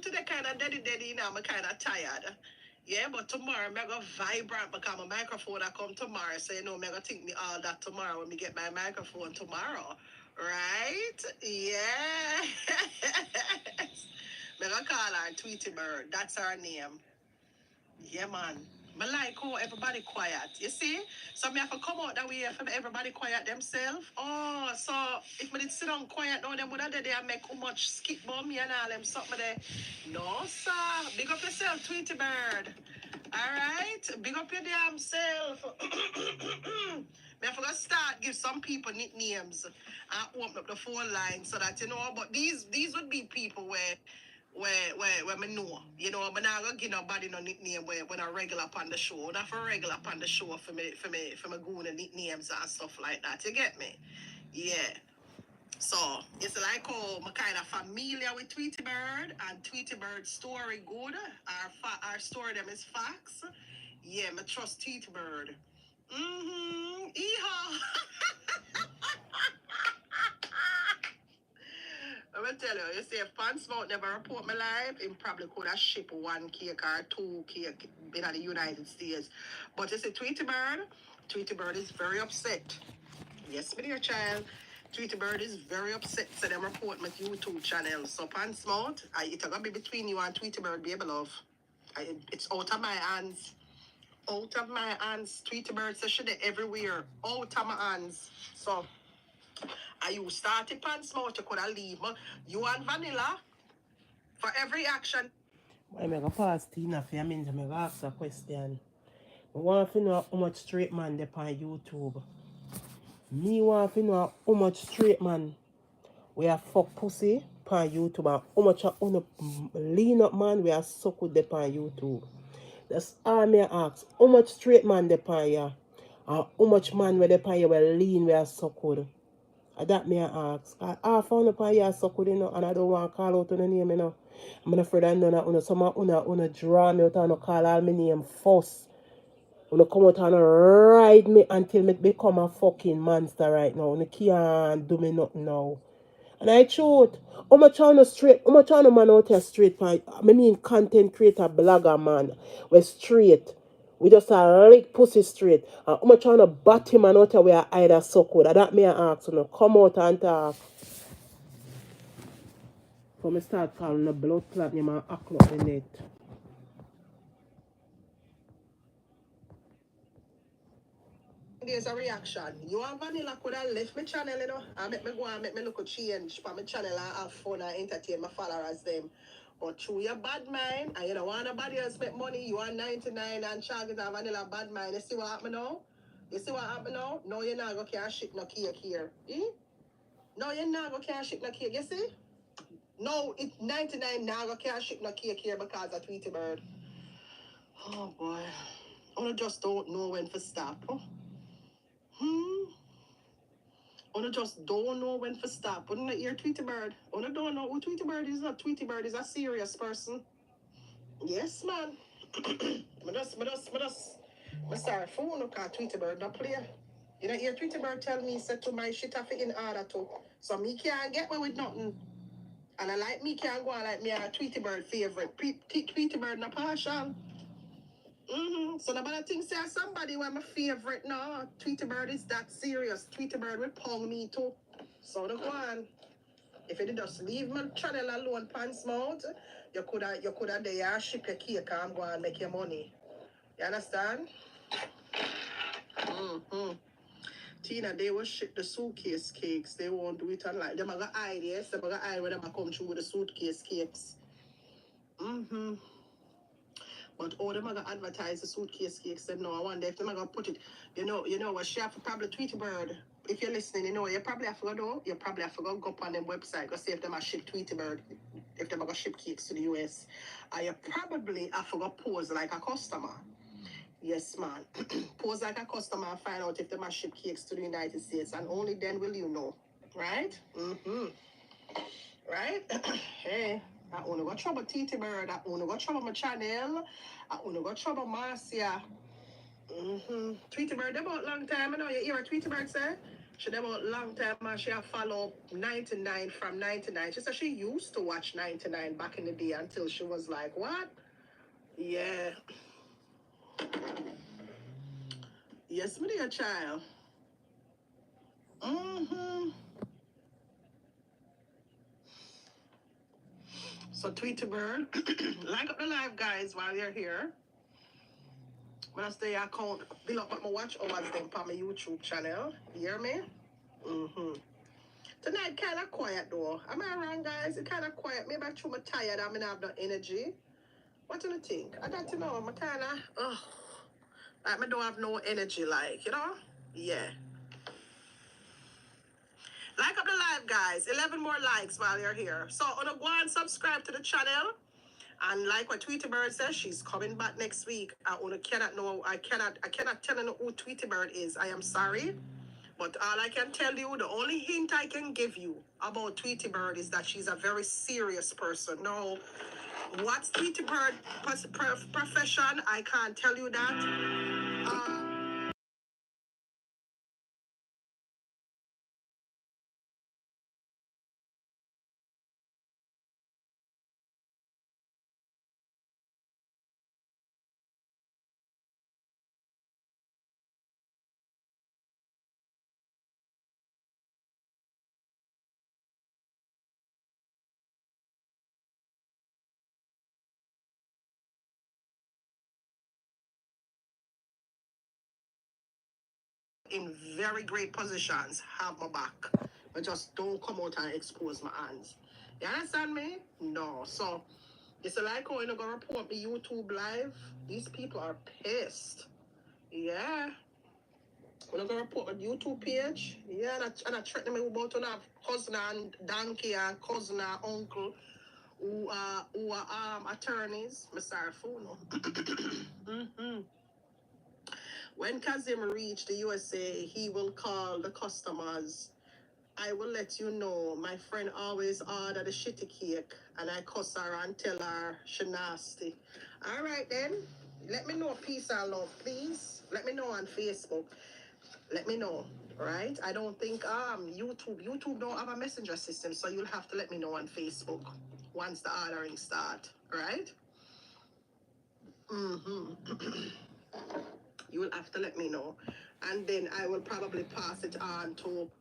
today kind of daddy, you know, I'm kind of tired. Yeah, but tomorrow I'm gonna vibrant because my microphone I come tomorrow. So you know I'm gonna think me all that tomorrow when we get my microphone tomorrow. Right? Yeah. I'm gonna call her Tweety Bird. That's her name. Yeah, man. I like how everybody quiet. You see? So me have to come out that way for everybody quiet themselves. Oh, so if me did sit down quiet now, them would have there and make too much skip bomb me and all them something there. No, sir. Big up yourself, Tweety Bird. Alright? Big up your damn self. Me have to start give some people nicknames and open up the phone line so that you know, but these would be people where me know. You know, I'm not gonna give nobody no nickname where when I regular upon the show. Not for regular upon the show for me going and nicknames and stuff like that. You get me? Yeah. So it's like oh I'm kind of familiar with Tweety Bird and Tweety Bird's story good. Our story them is facts. Yeah, me trust Tweety Bird. Mm-hmm. Yeehaw. I'm gonna tell you see if Pan Smoke never report my life, he probably could have shipped 1 cake or 2 cake in the United States. But you see Tweety Bird is very upset. Yes, my dear child. Tweety Bird is very upset, so them report my YouTube channel. So Pan Smoke, it's gonna be between you and Tweety Bird, baby love. It's out of my hands. Out of my hands. Tweety Bird says she everywhere. Out of my hands. So you started Pan Smoke, you could have leave me. You and Vanilla for every action. I'm going to pass Tina for a minute. I'm going to ask a question. I want to know how much straight man they on YouTube. Me want to know how much straight man we are fuck pussy on YouTube and how much lean up man we are suck with them on YouTube. That's all me ask. How much straight man they on ya? And how much man where they on ya we lean we are suck with? That me ask. I found up on ya suck with you know, and I don't want to call out on the name you know. I'm afraid I know that some of draw me out and call all my name first. When come out and ride me until me become a fucking monster right now. You can't do me nothing now. And I truth, how much on a straight, how much on a man out here straight, I mean content creator, blogger man, we're straight. We just a lick pussy straight. And how much on a batty man out here we are either suck with. That me ask you know, come out and talk. For me start calling the blood clot name and act up the net. There's a reaction. You and Vanilla could have left my channel, you know, and make me go and make me look a change for my channel and have fun and entertain my followers them. But through your bad mind, and you don't want nobody else make money, you are 99 and Chocolate and Vanilla bad mind. You see what happened now? You see what happened now? No, you're not going to ship no cake here. No, you're not going to ship no cake, you see? No, it's 99 now going to ship no cake here because of Tweety Bird. Oh, boy. I just don't know when to stop. I just don't know when to stop. I don't hear Tweety Bird. I don't know who Tweety Bird is. Not Tweety Bird is a serious person. Yes, man. I start phone look at Tweety Bird not play. You know, hear Tweety Bird tell me said to my shit off in order to. So me can't get away with nothing. And I like me can't go on like me a Tweety Bird favorite. Tweety Bird not partial. So nobody thinks say somebody who my favorite. No, Tweety Bird is that serious. Tweety Bird will pong me too. So the one. If you just leave my channel alone, pants mouth, you coulda there ship your cake and go and make your money. You understand? Tina, they will ship the suitcase cakes. They won't do it online. Them gonna hide, yes. Them gonna hide when them come through with the suitcase cakes. But all them gonna advertise the suitcase cakes. Them no, I wonder if them gonna put it. You know what? She have to probably Tweety Bird. If you're listening, you know you probably have to go though. You probably have to go up on them website. Go see if them a ship Tweety Bird. If them gonna ship cakes to the US. And you probably have to go pose like a customer. Yes, man. Pose like a customer and find out if they must ship cakes to the United States, and only then will you know. Right? Right? Hey, I wanna go trouble Tweety Bird. I wanna go trouble my channel. I wanna go trouble Marcia. Tweety Bird about long time. I know you hear what Tweety Bird say. She never long time and she have followed 99 from 99. She said she used to watch 99 back in the day until she was like, what? Yeah. Yes, my dear child. Mm-hmm. So Tweety Bird, like up the live, guys, while you're here. When I stay account, build up my watch hours then on my YouTube channel. You hear me? Mm-hmm. Tonight kind of quiet though. Am I wrong, guys? It kind of quiet. Maybe I'm too tired. I mean, I have no energy. What do you think? I got to know. I'm kind of, like, I don't have no energy, like, you know? Yeah. Like up the live, guys. 11 more likes while you're here. So, go and subscribe to the channel. And like what Tweety Bird says, she's coming back next week. I cannot tell you who Tweety Bird is. I am sorry. But all I can tell you, the only hint I can give you about Tweety Bird is that she's a very serious person. Now, what's Tweety Bird profession? I can't tell you that. In very great positions have my back. But just don't come out and expose my hands. You understand me? No. So it's like how you're gonna report me YouTube live. These people are pissed. Yeah. When I gonna report my YouTube page, yeah, and I threaten me about to have cousin and donkey and cousin and uncle who are attorneys. I'm sorry for no. Mm-hmm. When Kazim reached the USA, he will call the customers. I will let you know. My friend always order the shitty cake, and I cuss her and tell her she nasty. All right then. Let me know, peace and love, please. Let me know on Facebook. Let me know, right? I don't think YouTube don't have a messenger system, so you'll have to let me know on Facebook once the ordering start, right? Mm-hmm. You will have to let me know, and then I will probably pass it on to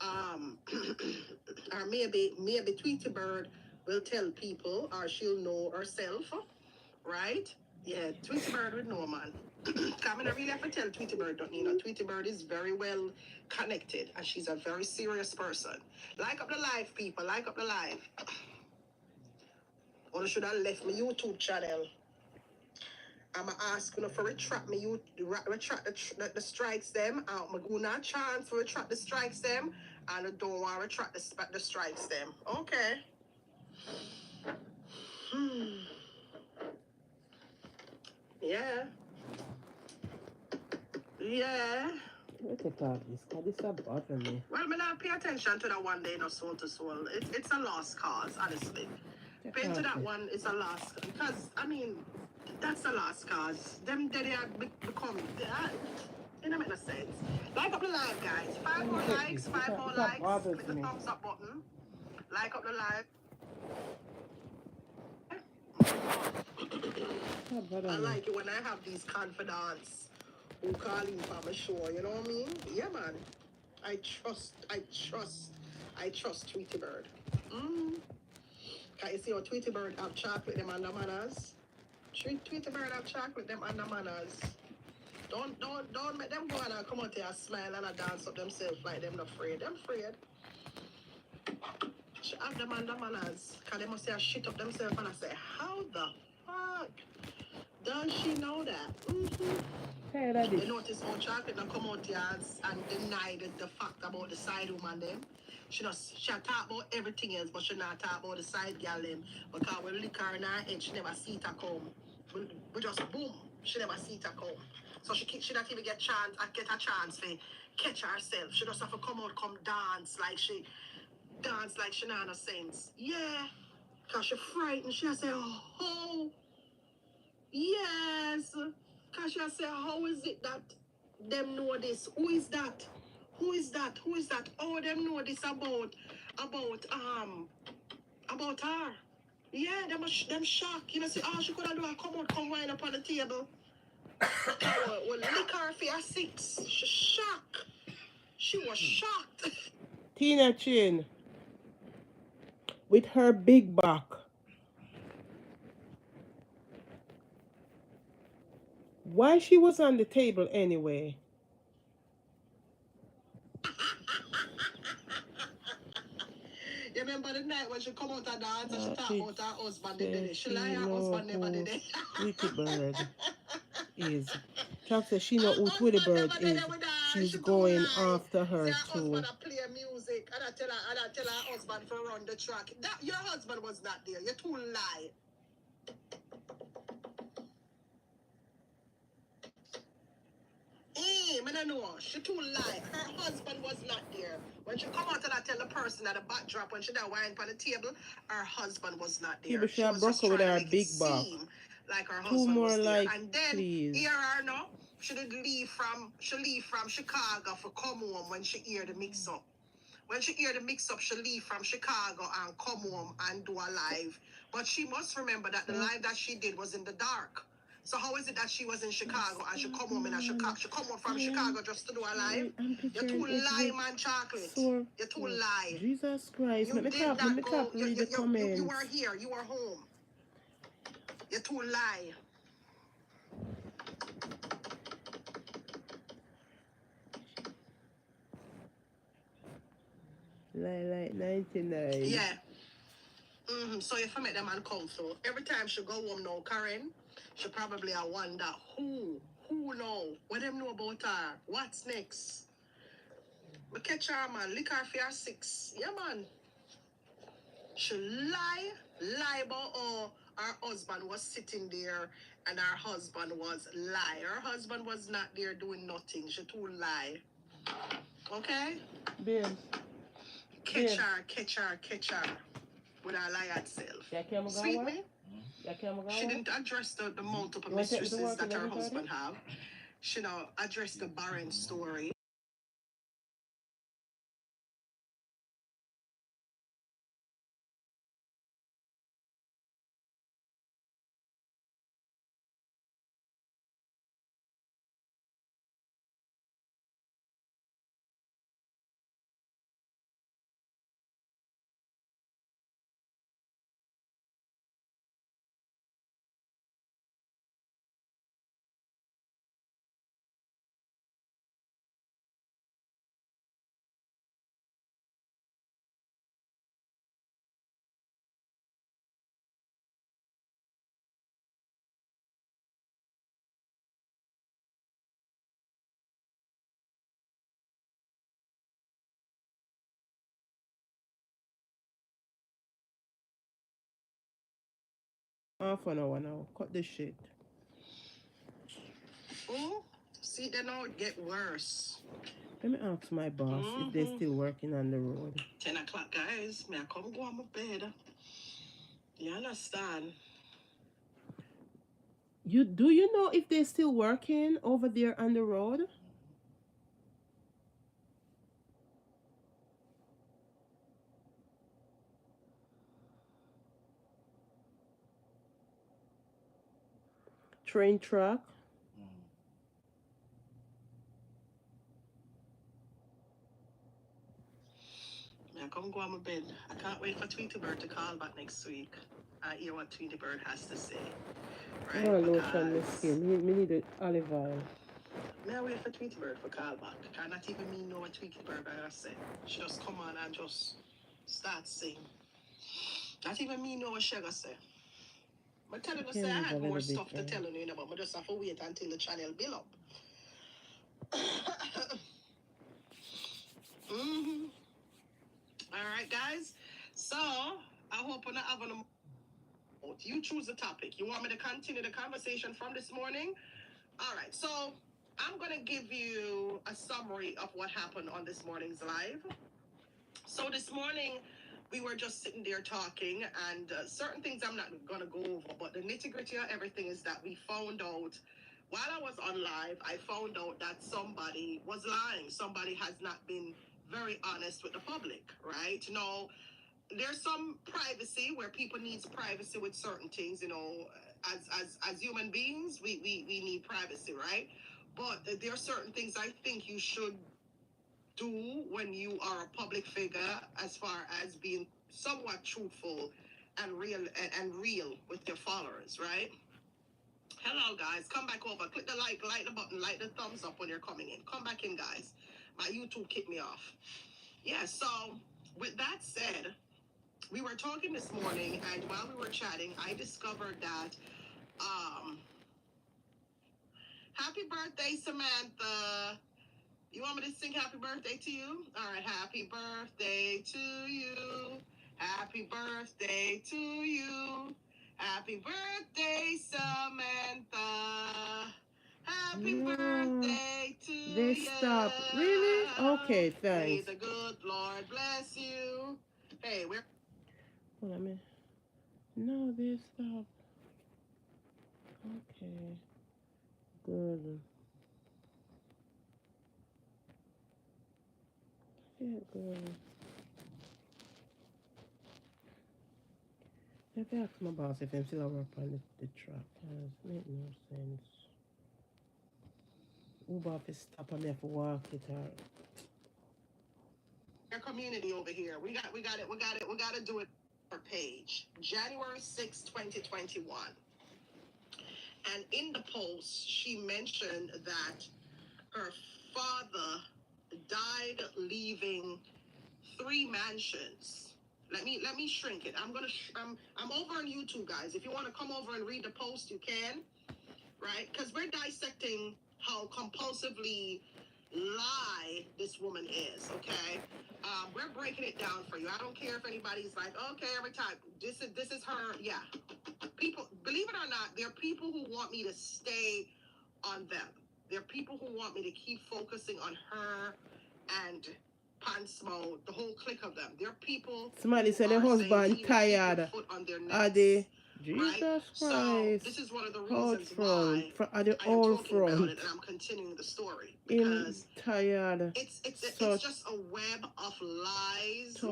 or maybe Tweety Bird will tell people, or she'll know herself, right? Yeah, Tweety Bird would know, man. I'm gonna really have to tell Tweety Bird, don't you know? Tweety Bird is very well connected, and she's a very serious person. Like up the live, people. Like up the live. Or should have left my YouTube channel. I'm asking for retract me, you retract the strikes them. I'm gonna chance for retract the strikes them, and I don't want to retract the strikes them. Okay. Yeah. Yeah. What the fuck is this about me? Well, me not pay attention to that one day, no soul to soul. It's a lost cause, honestly. Paying to that one is a lost, because I mean, that's a lost cause. Them they are become. It don't make no sense. Like up the live, guys. 5 more likes, 5 more likes. Click the thumbs up button. Like up the live. I like it when I have these confidants who call in for my show, you know what I mean? Yeah, man. I trust Tweety Bird. Can you see how Tweety Bird have chocolate them under manners? Tweety Bird have chocolate them under manners. Don't make them go and come out here and smile and dance up themselves like them not afraid. Them afraid. She have them under manners. Cause they must say shit up themselves and I say, how the fuck does she know that? Hey, that You notice how chocolate not come out here and deny the fact about the side woman them. She talk about everything else, but she not talk about the side girl them. Because we lick her in her head, she never see it come. We just boom, she never see it come. So she not even get a chance to catch herself. She just have to come out, come dance like she not no sense. Yeah. Cause she frightened. She say, oh, yes. Cause she say, how is it that them know this? Who is that? Who is that? Who is that? Oh, them know this about her. Yeah, them shocked. You know, see, all she could have done, come out, come wind up on the table. Well, lick her for her 6. She shocked. She was shocked. Tina Chin, with her big back. Why she was on the table anyway? You remember the night when she come out of dance and she talk It about her husband did says it. She she lie, her know husband never who did it. Tweety Bird is. Chuck says she know Her who Tweety husband Bird never did is. it with her. She's She too going lie. after See, her her husband too. a play music and I tell her husband for run the track. That your husband was not there. You too lie. I don't know. She too lie. Her husband was not there. When she come out and I tell the person at the backdrop when she that wine on the table, her husband was not Yeah, there. but she She a was just broker with trying to her make it big back. seem like her 2 husband more was there. likes, And then please. hear her now. She did leave from Chicago for come home when she hear the mix up. When she hear the mix up, she leave from Chicago and come home and do a live. But she must remember that the live that she did was in the dark. So how is it that she was in Chicago and she come home in a Chicago? She come home from Chicago just to do a live. You're too lie, man, chocolate. Sore. You're too lie. Jesus Christ. You Let me did tap, let not me go. tap, read the comments. You are here. You are home. You're too lie. Like 99. Yeah. So if I make them man come through, every time she go home now, Karen, she probably a wonder who know, what them know about her, what's next. I catch her, man, lick her for her 6. Yeah, man. She lie about how her husband was sitting there and her husband was lie. Her husband was not there doing nothing. She too lie. Okay? Bill. Catch her with her liar self. Sweet me? She didn't address the multiple mistresses that her husband have. She now addressed the barren story. Half an hour now. Cut this shit. See, they now get worse. Let me ask my boss if they're still working on the road. 10 o'clock, guys. May I come go on my bed? You understand? Do you know if they're still working over there on the road? Train track. May I come go on my bed? I can't wait for Tweety Bird to call back next week. I hear what Tweety Bird has to say. Right? Oh, lotion my skin. Me need the olive oil. May I wait for Tweety Bird for call back? Can not even me know what Tweety Bird I say. She just come on and just start sing. Not even me know what she gonna say. I'm telling you, say I had more stuff to tell you, but I just have to wait until the channel build up. All right, guys. So I hope we're not having a. You choose the topic. You want me to continue the conversation from this morning? All right. So I'm gonna give you a summary of what happened on this morning's live. So this morning we were just sitting there talking, and certain things I'm not gonna go over, but the nitty gritty of everything is that we found out while I was on live, I found out that somebody was lying. Somebody has not been very honest with the public, right? Now, there's some privacy where people needs privacy with certain things, as human beings, we need privacy, right? But there are certain things I think you should do when you are a public figure, as far as being somewhat truthful and real with your followers, right? Hello, guys. Come back over. Click the like the button, like the thumbs up when you're coming in. Come back in, guys. My YouTube kicked me off. Yeah, so with that said, we were talking this morning, and while we were chatting, I discovered that, happy birthday, Samantha. You want me to sing happy birthday to you? All right, happy birthday to you. Happy birthday to you. Happy birthday, Samantha. Happy birthday to you. They stop. Really? Okay, May thanks. the good Lord bless you. Hey, we're... Hold on a minute. No, they stop. Okay. Good. Yeah, good. If I ask my boss if I'm still work on the truck, it make no sense. Uber have to stop and me have to walk it out. Our community over here. We got to do it per page. January 6, 2021. And in the post, she mentioned that her father died leaving 3 mansions. Let me shrink it. I'm over on YouTube, guys. If you want to come over and read the post, you can, right? Because we're dissecting how compulsively lie this woman is, okay? We're breaking it down for you. I don't care if anybody's like, okay, every time this is her. Yeah, people, believe it or not, there are people who want me to stay on them. There are people who want me to keep focusing on her and Pansmo, the whole clique of them. There are people. Somebody said the husband tired. Are they? Jesus right? Christ. So this is one of the reasons why are they I am all talking front? about it, and I'm continuing the story because tired. It's just a web of lies,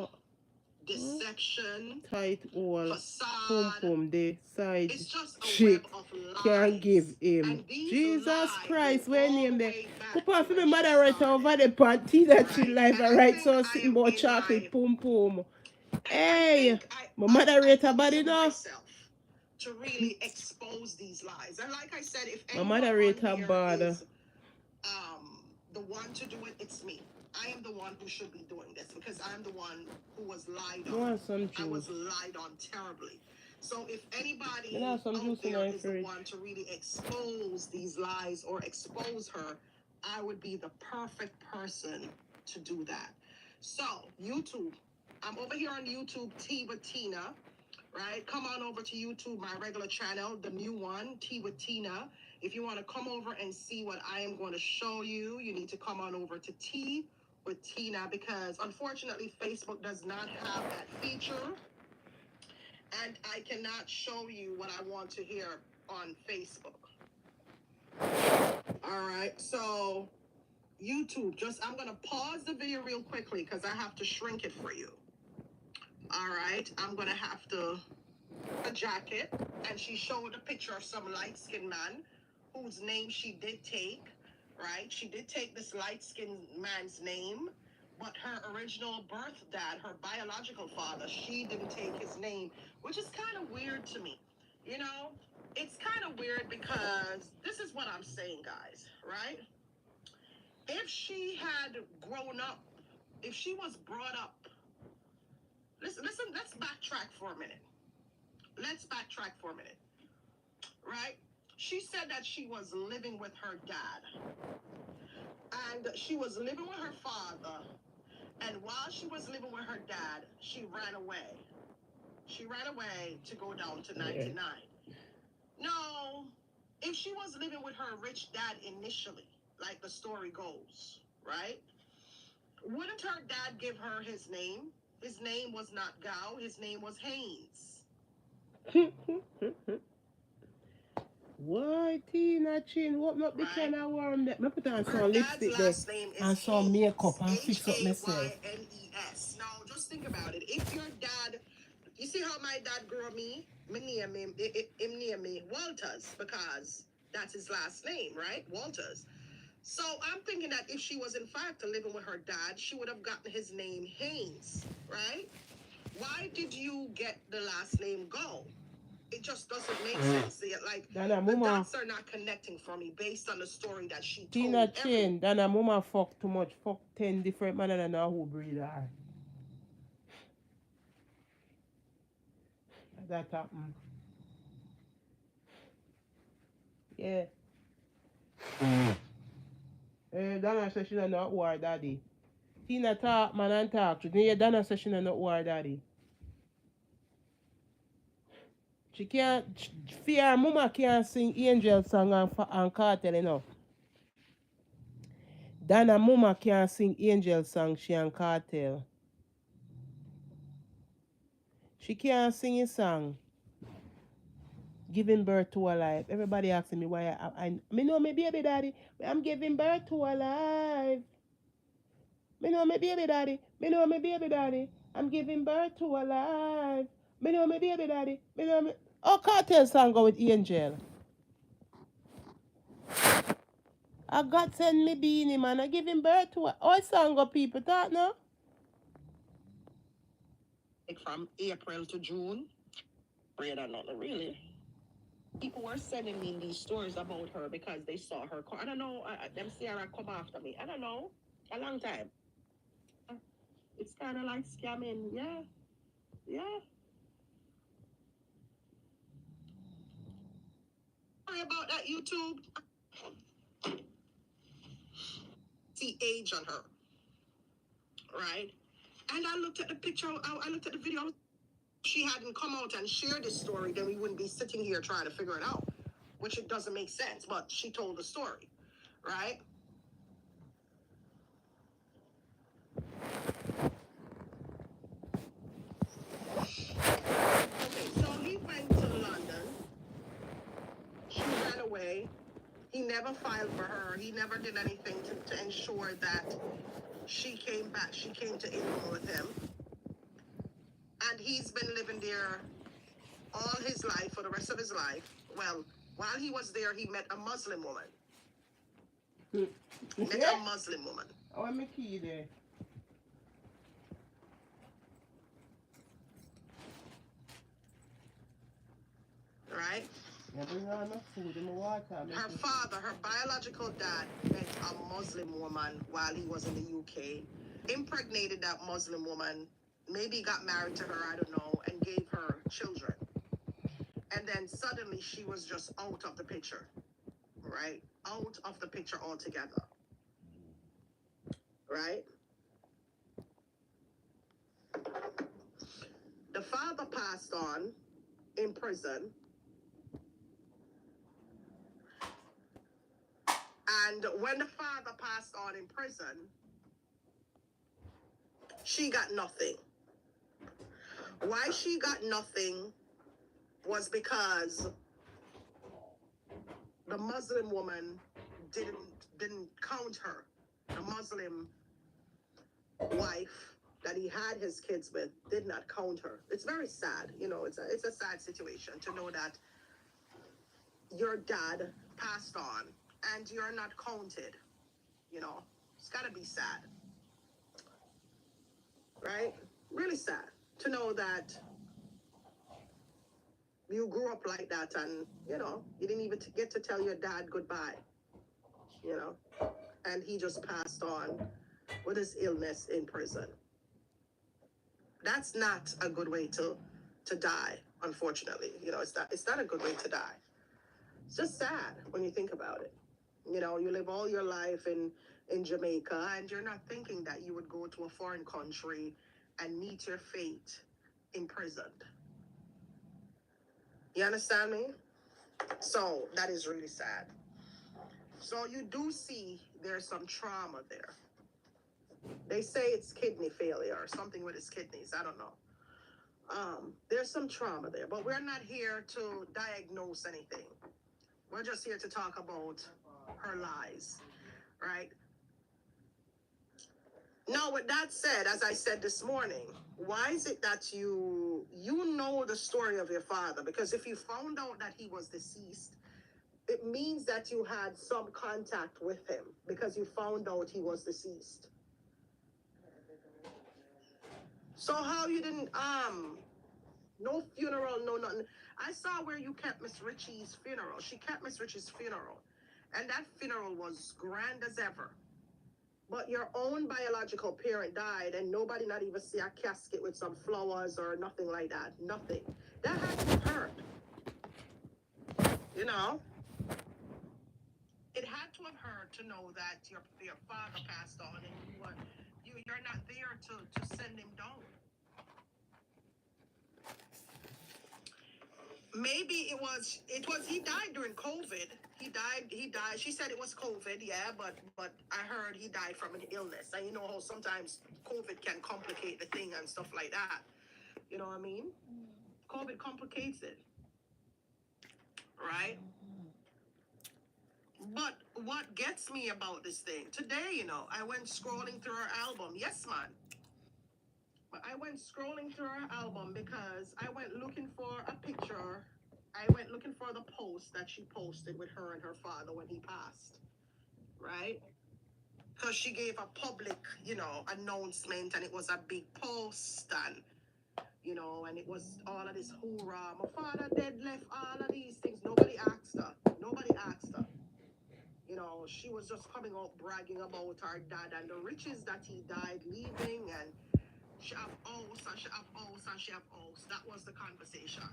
deception, tight all facade. pum the side It's just a chick web of lies. can give him. And these Jesus lies Christ, go when all name the there. way back Papa to for when me she mother right started, over the panty that she right? live And I right think so I sitting am about in chocolate my... pum pum. I Hey, think my moderator owe it body to now. myself to really expose these lies. And like I said, if My anyone on moderator here bad. is the one to do it, it's me. I am the one who should be doing this because I'm the one who was lied You on. want some I was juice? lied on terribly. So if anybody You want some out juice in there my is the fridge? one to really expose these lies or expose her, I would be the perfect person to do that. So YouTube, I'm over here on YouTube, Tiva Tina, right? Come on over to YouTube, my regular channel, the new one, Tiva Tina. If you want to come over and see what I am going to show you, you need to come on over to T with Tina, because unfortunately Facebook does not have that feature, and I cannot show you what I want to hear on Facebook. All right, so YouTube, I'm going to pause the video real quickly because I have to shrink it for you. All right, I'm going to have to a jacket, and she showed a picture of some light-skinned man whose name she did take, right? She did take this light-skinned man's name, but her original birth dad, her biological father, she didn't take his name, which is kind of weird to me. You know, it's kind of weird because this is what I'm saying, guys, right? If she had grown up, if she was brought up, listen, let's backtrack for a minute. Right? She said that she was living with her dad. And she was living with her father. And while she was living with her dad, she ran away. She ran away to go down to 99. No, if she was living with her rich dad initially, like the story goes, right? Wouldn't her dad give her his name? His name was not Gow. His name was Haynes. Why, Tina Chin? Open up the right? can of worm there. Me put on Her some dad's lipstick there last name is and some makeup Haynes, and fix up myself. Haynes. Now, just think about it. If your dad, you see how my dad grew up me? Me name him name me Walters because that's his last name, right? Walters. So I'm thinking that if she was in fact living with her dad, she would have gotten his name Haynes, right? Why did you get the last name Go? It just doesn't make sense. Like Dana the mama, dots are not connecting for me based on the story that she Tina told everyone. Chin, Dana mama fuck too much. Fuck 10 different men and I know who breed her. That happened. Yeah. Dana says she don't know who her daddy. Tina talk, man, and talk. Yeah, Dana says she don't know who her daddy. She can't, fear mama can't sing angel song and cartel, you know. Dana mama can't sing angel song, she and cartel. She can't sing a song. Giving birth to a life. Everybody asking me why me know my baby daddy. I'm giving birth to a life. Me know my baby daddy. Me know my baby daddy. I'm giving birth to a life. Me know my baby daddy. Me know me. Oh, cartel song go with angel. I God send me beanie man. I giving birth to a. Oh, song go people thought no. From April to June, read or not really. People were sending me these stories about her because they saw her. I don't know. Them Sierra come after me. I don't know. A long time. It's kind of like scamming. Yeah. Yeah. Sorry about that, YouTube. See age on her. Right? And I looked at the picture. I looked at the video. She hadn't come out and shared this story, then we wouldn't be sitting here trying to figure it out, which it doesn't make sense. But she told the story, right? Okay, so he went to London. She ran away. He never filed for her. He never did anything to ensure that she came back. She came to England with him. And he's been living there all his life, for the rest of his life. Well, while he was there, he met a Muslim woman. Met a Muslim woman. Oh, I'm a key there. Right? Food in my water. Her father, her biological dad, met a Muslim woman while he was in the UK, impregnated that Muslim woman, maybe got married to her, I don't know, and gave her children. And then suddenly she was just out of the picture, right? Out of the picture altogether, right? The father passed on in prison. And when the father passed on in prison, she got nothing. Why she got nothing was because the Muslim woman didn't count her. The Muslim wife that he had his kids with did not count her. It's very sad. You know, it's a sad situation to know that your dad passed on and you're not counted. You know, it's got to be sad. Right? Really sad to know that you grew up like that and, you know, you didn't even get to tell your dad goodbye, you know, and he just passed on with his illness in prison. That's not a good way to die, unfortunately. You know, it's not a good way to die. It's just sad when you think about it. You know, you live all your life in Jamaica and you're not thinking that you would go to a foreign country and meet your fate imprisoned. You understand me? So that is really sad. So you do see there's some trauma there. They say it's kidney failure or something with his kidneys. I don't know. There's some trauma there, but we're not here to diagnose anything. We're just here to talk about her lies, right? Now, with that said, as I said this morning, why is it that you know the story of your father? Because if you found out that he was deceased, it means that you had some contact with him because you found out he was deceased. So how you didn't no funeral, no nothing. I saw where you kept Miss Richie's funeral. She kept Miss Richie's funeral, and that funeral was grand as ever. But your own biological parent died, and nobody not even see a casket with some flowers or nothing like that. Nothing. That had to hurt. You know? It had to have hurt to know that your father passed on, and you're not there to send him down. Maybe it was he died during COVID. He died. She said it was COVID, yeah, but I heard he died from an illness. And you know how sometimes COVID can complicate the thing and stuff like that. You know what I mean? COVID complicates it. Right? But what gets me about this thing, today, you know, I went scrolling through her album. Yes, man. But I went scrolling through her album because I went looking for a picture. I went looking for the post that she posted with her and her father when he passed. Right? Because she gave a public, you know, announcement, and it was a big post, and, you know, and it was all of this hoorah. My father dead, left all of these things. Nobody asked her. You know, she was just coming out bragging about her dad and the riches that he died leaving, and she have house and she have house and she have house. That was the conversation.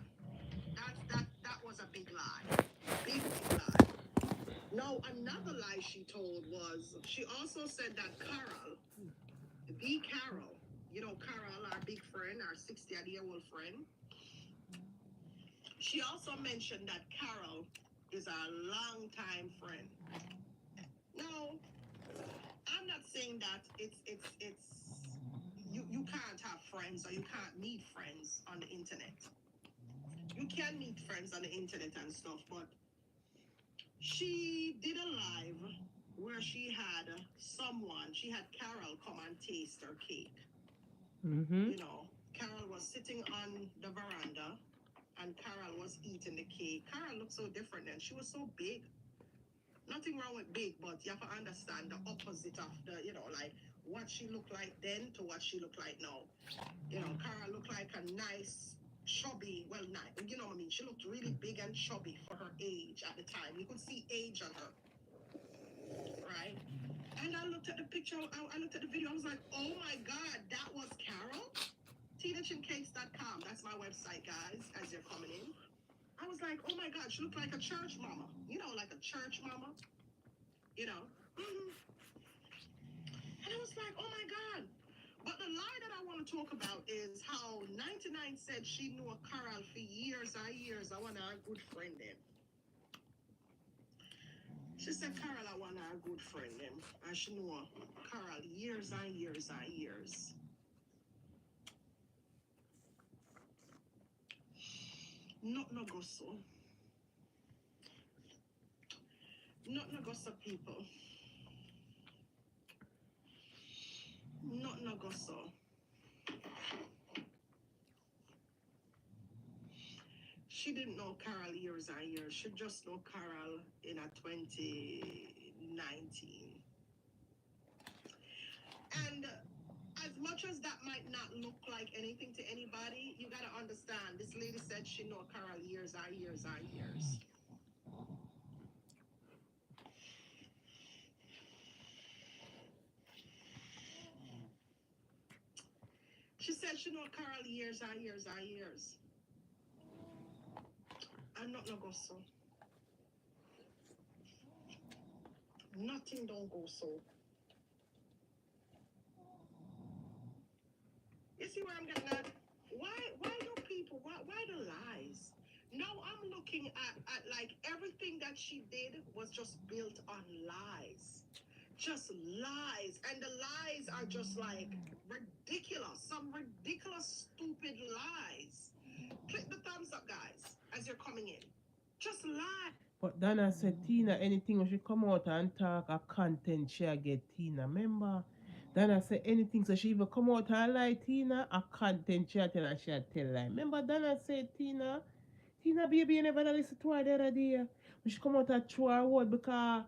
That was a big lie. Big lie. Now, another lie she told was, she also said that Carol, you know, Carol, our big friend, our 60-year-old friend, she also mentioned that Carol is a long-time friend. No, I'm not saying that you can't have friends or you can't meet friends on the internet. You can meet friends on the internet and stuff, but she did a live where she had Carol come and taste her cake. You know, Carol was sitting on the veranda and Carol was eating the cake. Carol looked so different then. She was so big. Nothing wrong with big, but you have to understand the opposite of the, you know, like what she looked like then to what she looked like now. You know, Carol looked like a nice, chubby, well, nice, you know what I mean? She looked really big and chubby for her age at the time. You could see age on her, right? And I looked at the picture, I looked at the video, I was like, oh my God, that was Carol? TinaChinCakes.com, that's my website, guys, as you're coming in. I was like, oh my God, she looked like a church mama. You know, like a church mama. You know. And I was like, oh my God. But the lie that I want to talk about is how 99 said she knew Carol for years and years. I want her good friend then. She said, Carol, I want her good friend then. And she knew Carol years and years and years. Not no go so. Not no go so, people. Not no go so. She didn't know Carol years and years. She just know Carol in a 2019. And as much as that might not look like anything to anybody, you gotta understand, this lady said she know Carol years and years and years. She said she know Carol years and years and years. I'm not no go so. Nothing don't go so. You see where I'm getting at? Why do people, why the lies? No, I'm looking at like everything that she did was just built on lies. Just lies. And the lies are just like ridiculous. Some ridiculous, stupid lies. Click the thumbs up, guys, as you're coming in. Just lie. But Donna said Tina, anything when she come out and talk a content she a get Tina. Remember? Donna said anything so she even come out and lie Tina, a content she a tell and she a tell lie. Remember Donna said Tina baby you never listen to her the other day. When she come out and throw her word because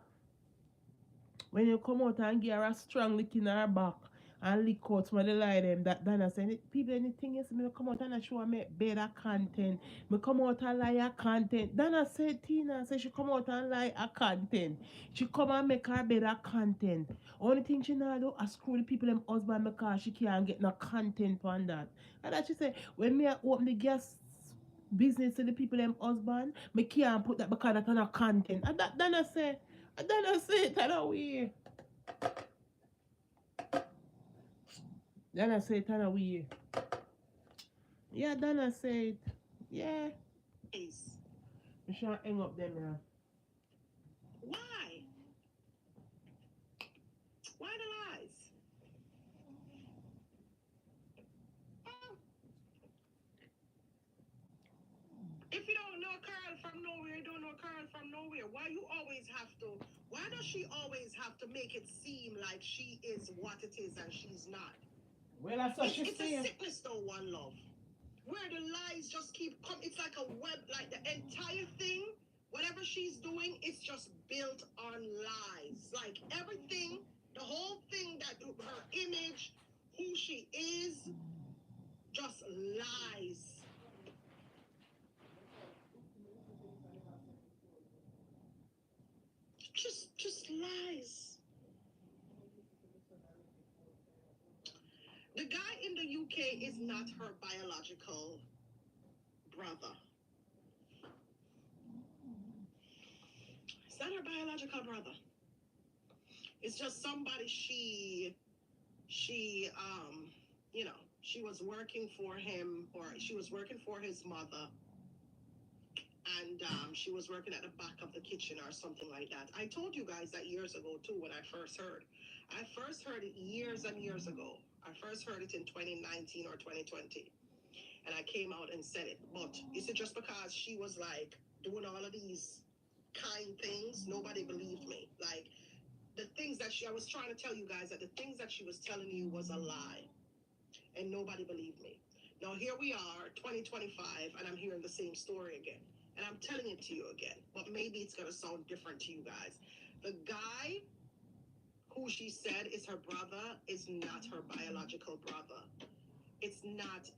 when you come out and give her a strong lick in her back and lick out some of the lie them that Dana said, people anything else, me come out and I show me better content. Me come out and lie a content. Dana said Tina said she come out and lie a content. She come and make her better content. Only thing she not do is screw the people them husband because she can't get no content on that. And that she said, when me open the gas business to the people them husband, me can't put that because that's not content. And that Dana say it that way. Dana say it that way. Yeah, Dana said, yeah. Lies. We should hang up them now. Why? Why the lies? Oh, if you don't know Carl from nowhere, you don't know Carl from nowhere. Why does she always have to make it seem like she is what it is and she's not? Well, that's what she It's a saying. sickness though, one love. Where the lies just keep coming. It's like a web, like the entire thing, whatever she's doing, it's just built on lies. Like everything, the whole thing, that her image, who she is, just lies. Just lies. The guy in the UK is not her biological brother. It's not her biological brother. It's just somebody she you know, she was working for him, or she was working for his mother, and she was working at the back of the kitchen or something like that. I told you guys that years ago too when I first heard. I first heard it years and years ago. I first heard it in 2019 or 2020. And I came out and said it. But is it just because she was like doing all of these kind things, nobody believed me? Like the things that I was trying to tell you guys, that the things that she was telling you was a lie, and nobody believed me. Now here we are, 2025, and I'm hearing the same story again, and I'm telling it to you again. But maybe it's gonna sound different to you guys. The guy who she said is her brother is not her biological brother. It's not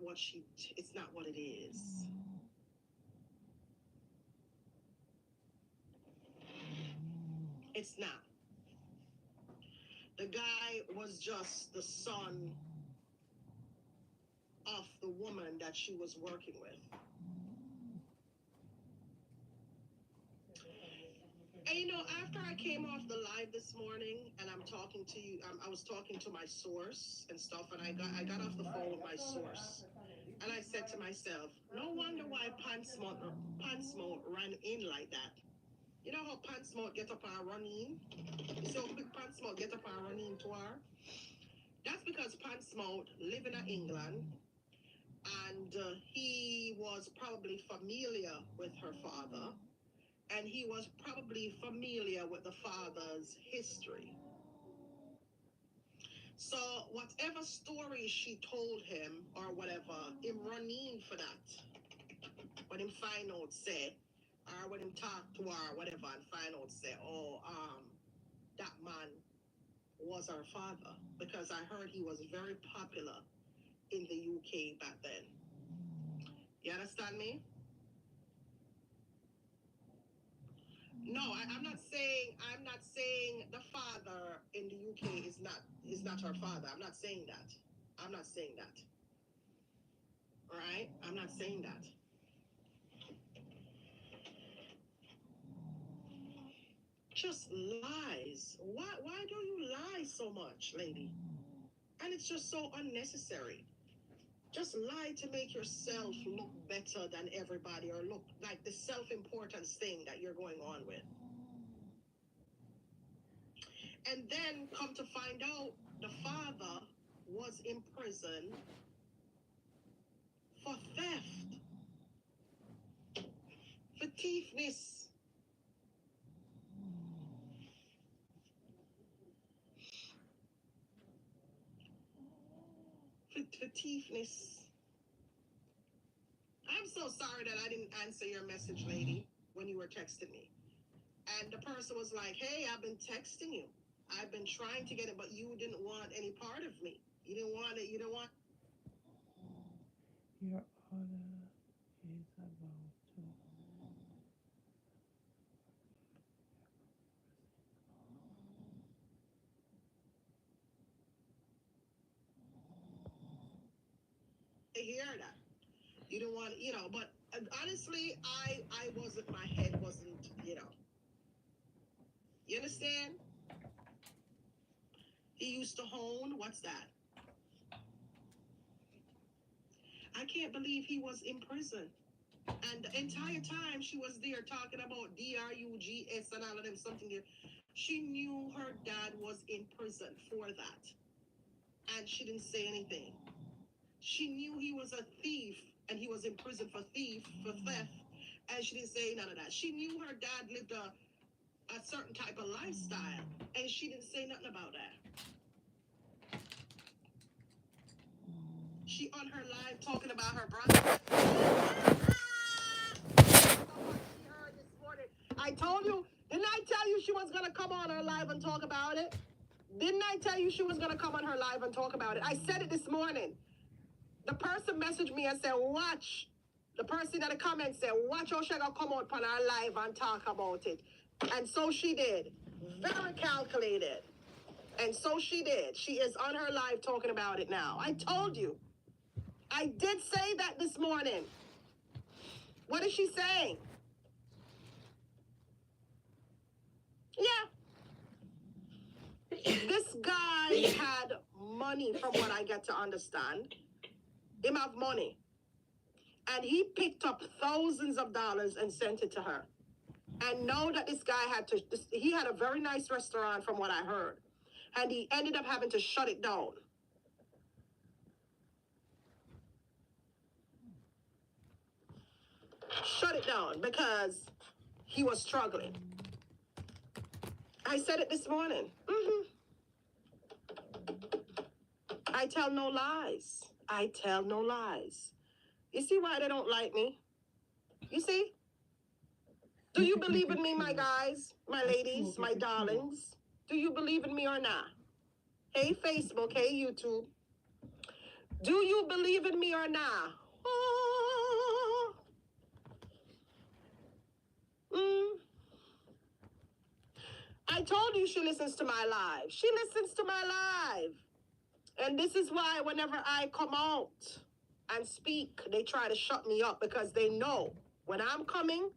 what it is. It's not. The guy was just the son of the woman that she was working with. And you know, after I came off the live this morning and I'm talking to you, I was talking to my source and stuff, and I got off the phone with my source, and I said to myself, no wonder why Pansmouth ran in like that. You know how Pansmouth get up and run in? You see how quick Pansmouth get up and run into her? That's because Pansmouth living in England, and he was probably familiar with her father, and he was probably familiar with the father's history. So whatever story she told him or whatever, him running for that. When him find out say, or when him talk to her or whatever and find out say, oh, that man was her father. Because I heard he was very popular in the UK back then. You understand me? No, I'm not saying the father in the UK is not her father. I'm not saying that. I'm not saying that. All right? I'm not saying that. Just lies. Why do you lie so much, lady? And it's just so unnecessary. Just lie to make yourself look better than everybody, or look like the self-importance thing that you're going on with. And then come to find out the father was in prison for theft, for thiefness. teethness. I'm so sorry that I didn't answer your message, lady, when you were texting me. And the person was like, hey, I've been texting you. I've been trying to get it, but you didn't want any part of me. You didn't want it. You didn't want. Your order is about to. To hear that. You didn't want, but honestly, I wasn't, my head wasn't, You understand? He used to hone. What's that? I can't believe he was in prison. And the entire time she was there talking about drugs and all of them something. She knew her dad was in prison for that. And she didn't say anything. She knew he was a thief and he was in prison for theft. And she didn't say none of that. She knew her dad lived a certain type of lifestyle. And she didn't say nothing about that. She on her live talking about her brother. I told you, didn't I tell you she was going to come on her live and talk about it? Didn't I tell you she was going to come on her live and talk about it? I said it this morning. The person messaged me and said, watch. The person in the comments said, watch how she going to come out on her live and talk about it. And so she did. Very calculated. And so she did. She is on her live talking about it now. I told you. I did say that this morning. What is she saying? Yeah. This guy had money from what I get to understand. Him have money. And he picked up thousands of dollars and sent it to her. And know that this guy he had a very nice restaurant from what I heard. And he ended up having to shut it down. Shut it down because he was struggling. I said it this morning. I tell no lies. I tell no lies. You see why they don't like me? You see? Do you believe in me, my guys, my ladies, my darlings? Do you believe in me or not? Hey, Facebook. Hey, YouTube. Do you believe in me or not? Oh. I told you she listens to my live. She listens to my live. And this is why whenever I come out and speak, they try to shut me up because they know when I'm coming,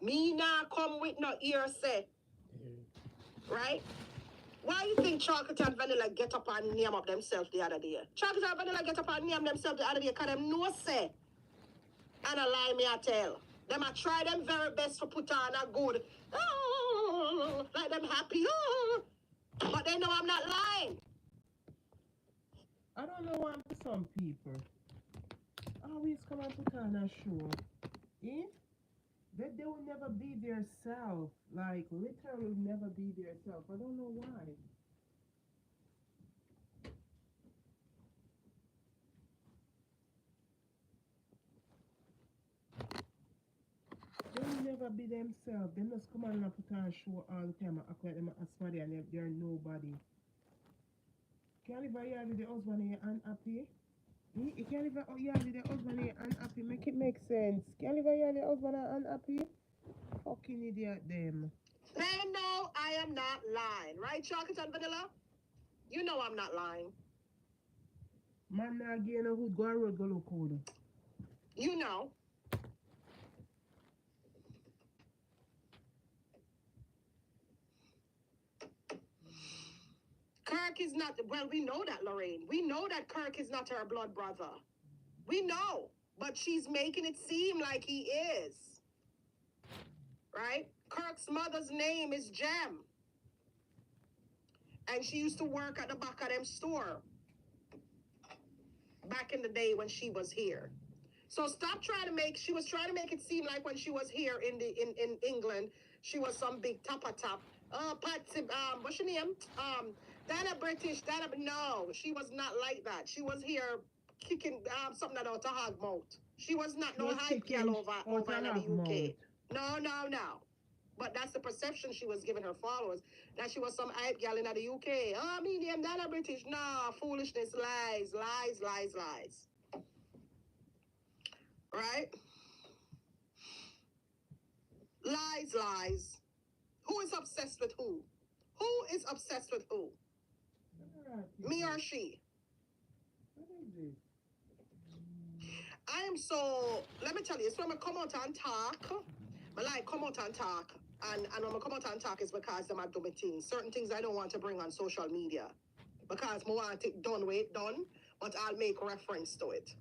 me not come with no hearsay. Right? Why you think Chocolate and Vanilla get up and name up themselves the other day? Chocolate and Vanilla get up and name themselves the other day because them no say. And a lie me I tell. Them I try them very best to put on a good, like them happy, but they know I'm not lying. I don't know why some people always come and put on a show. Eh? That they will never be their self. Like, literally never be their self. I don't know why. They will never be themselves. They just come on and put on a show all the time and act like them are somebody and they're nobody. Can't live a year with the husband here unhappy. You can't live a year with the husband here unhappy. Make it make sense. Can't live a year with the husband unhappy. Fucking idiot them. They know I am not lying. Right, Chocolate and Vanilla? You know I'm not lying. Man, now again, who's go road go look code. You know. Kirk is not, well, we know that, Lorraine. We know that Kirk is not her blood brother. We know. But she's making it seem like he is. Right? Kirk's mother's name is Jem. And she used to work at the back of them store. Back in the day when she was here. So stop trying to make, she was trying to make it seem like when she was here in England, she was some big top. Patsy, what's your name? Dana British, no, she was not like that. She was here kicking something out of hog mouth. She was not She no was hype kicking girl over out in her the UK. mouth. No. But that's the perception she was giving her followers, that she was some hype girl in the UK. Oh, medium, that a British. No, foolishness, lies. Right? Lies. Who is obsessed with who? Who is obsessed with who? Me or she? I am so, let me tell you, so I'm going to come out and talk. I like come out and talk. And when I come out and talk is because I'm doing things. Certain things I don't want to bring on social media. Because I want it done, but I'll make reference to it.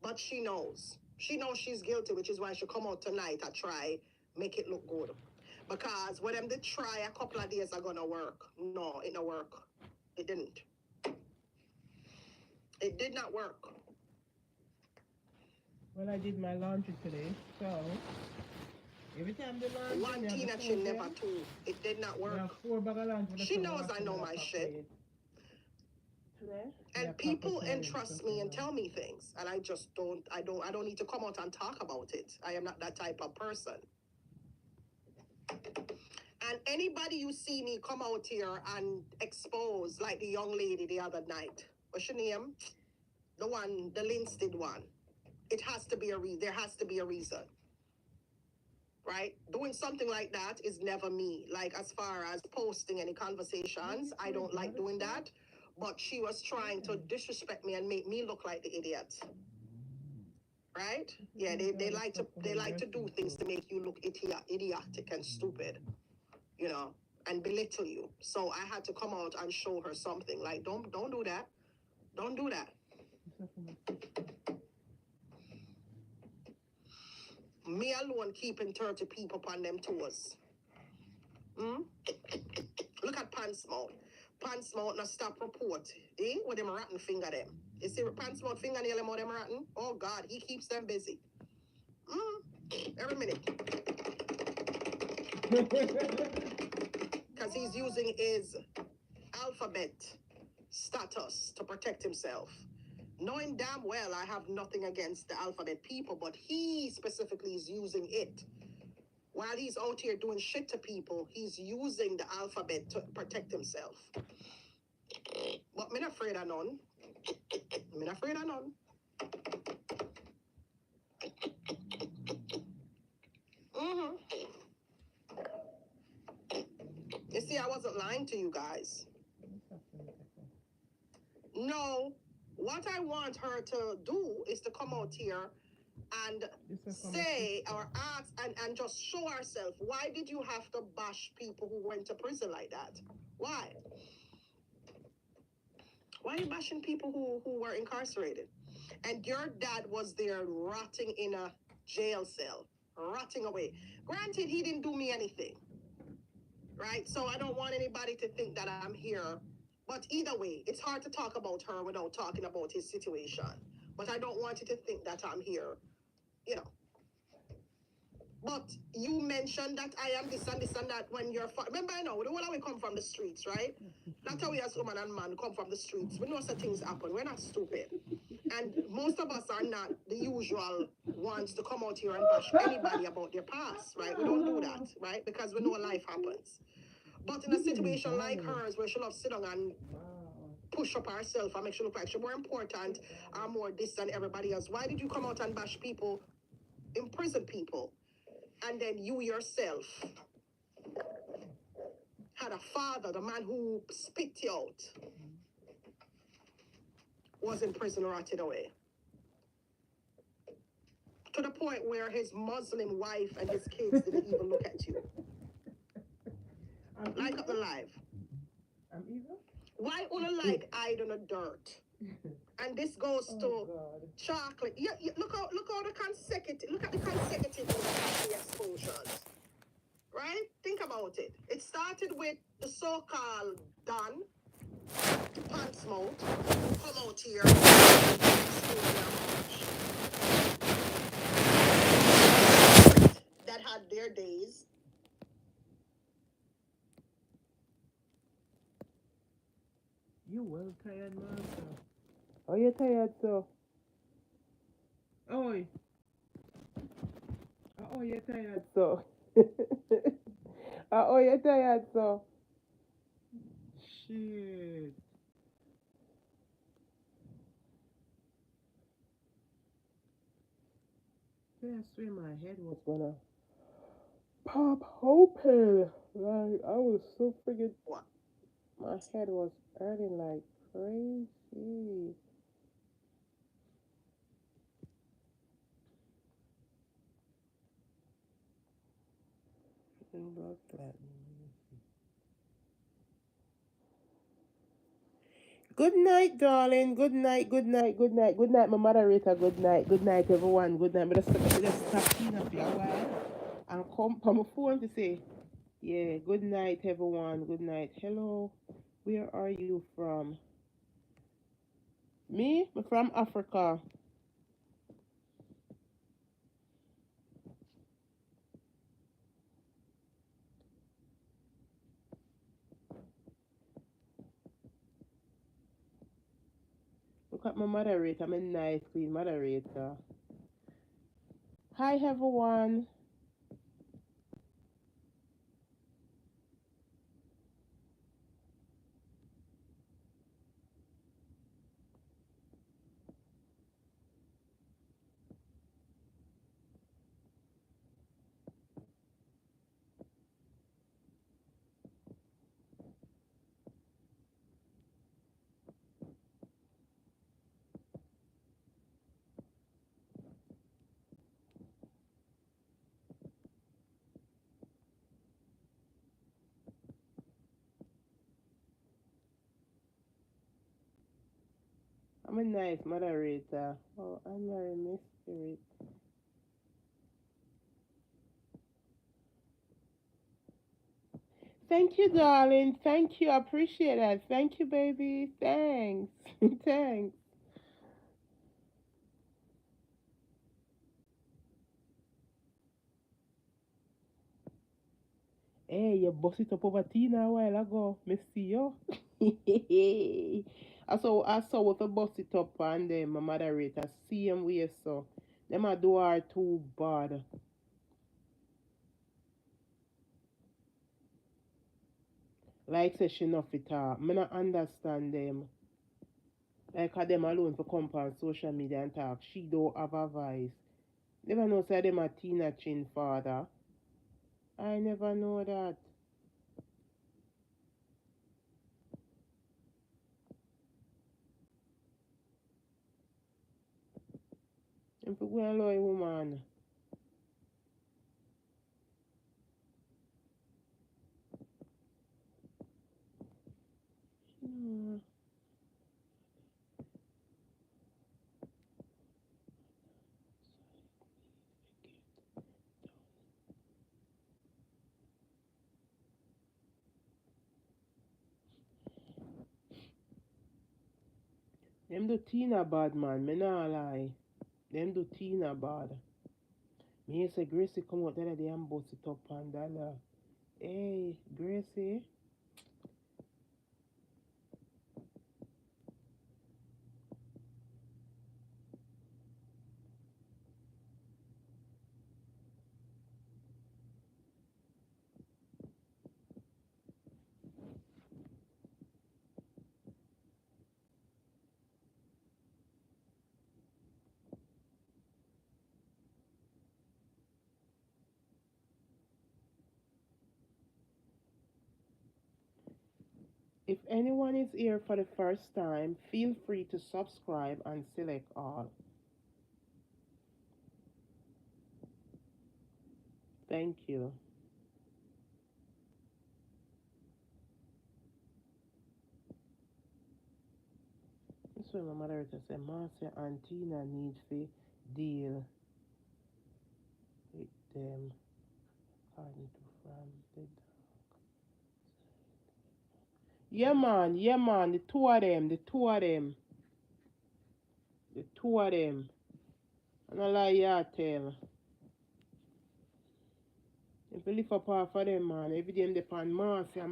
But she knows. She knows she's guilty, which is why she come out tonight and try make it look good. Because when them did try a couple of days are gonna work. No, it don't work. It didn't. It did not work. Well, I did my laundry today, so every time the laundry, one Tina she never two. It did not work. Four bag of laundry. She knows I know my shit. Today? And people entrust me and tell me things, and I just don't. I don't need to come out and talk about it. I am not that type of person. And anybody you see me come out here and expose, like the young lady the other night, what's your name? The one, the Linstead one. It has to be there has to be a reason. Right? Doing something like that is never me. Like, as far as posting any conversations, I don't like doing that. But she was trying to disrespect me and make me look like the idiot. Right? Yeah, they like to do things to make you look idiotic and stupid, and belittle you. So I had to come out and show her something. Like, don't do that. Don't do that. Me alone keeping 30 people upon them toes. Look at Pants Mouth. Pants Mouth not stop report. With them rotten finger them. You see Pants Mouth fingernail them or them rotten? Oh God, he keeps them busy. Every minute. Because he's using his alphabet status to protect himself. Knowing damn well I have nothing against the alphabet people, but he specifically is using it. While he's out here doing shit to people, he's using the alphabet to protect himself. But I'm not afraid of none. I'm not afraid of none. You see, I wasn't lying to you guys. No, what I want her to do is to come out here and say or ask and just show herself. Why did you have to bash people who went to prison like that? Why? Why are you bashing people who were incarcerated? And your dad was there rotting in a jail cell, rotting away. Granted, he didn't do me anything, right? So I don't want anybody to think that I'm here. But either way, it's hard to talk about her without talking about his situation. But I don't want you to think that I'm here, But you mentioned that I am this and that when you're... Remember, I know, the whole we come from the streets, right? That's how we as woman and man come from the streets. We know such things happen. We're not stupid. And most of us are not the usual ones to come out here and bash anybody about their past, right? We don't do that, right? Because we know life happens. But in a situation like hers, where she loves to sit down and push up herself and make she look like she's more important or more this than everybody else, why did you come out and bash people, imprison people? And then you yourself had a father, the man who spit you out, was in prison, rotted away. To the point where his Muslim wife and his kids didn't even look at you. Like up the live. I'm evil? Why only like hide on the dirt? And this goes to chocolate. Yeah, look at the consecutive exposures. Right? Think about it. It started with the so-called Don, Pants Mouth, come out here, that had their days. You well tired, man. Are you tired, sir? Oi. Oh, you're tired, so. Oh, you're tired, so. Shit. Yeah, I swear my head was gonna pop open. Like, I was so freaking. My head was hurting like crazy. Blood clot. Good night, darling. Good night, good night, good night, good night, my moderator. Good night, everyone. Good night. Just stop clean up for a while and come on my phone to say, yeah, good night, everyone. Good night. Hello, where are you from? Me? I'm from Africa. Look at my moderator. I'm a nice, clean moderator. Hi, everyone. I'm a nice moderator. Oh, I'm very Miss Spirit. Thank you, darling. Thank you. I appreciate that. Thank you, baby. Thanks. Thanks. Hey, you bust it up over Tina a while ago. Me see you. I saw what you bust it up and then my moderator see him way so. Them a do her too bad. Like say she not fit talk. Me not understand them. Like a them alone for come on social media and talk. She don't have a voice. Never know say them a Tina Chin father. I never know that. Them for go and lie woman. Hmm. Them do Tina bad man, me nah lie. Them do Tina bad. Me say Gracie come out the other day and bust it up and dollar. Hey, Gracie. If anyone is here for the first time, feel free to subscribe and select all. Thank you. This way my moderator said Marcia and Tina need to deal with them according to from the yeah man, the two of them. And I lie ya tell. If you lift up half of them, man, every day them depend Marcia.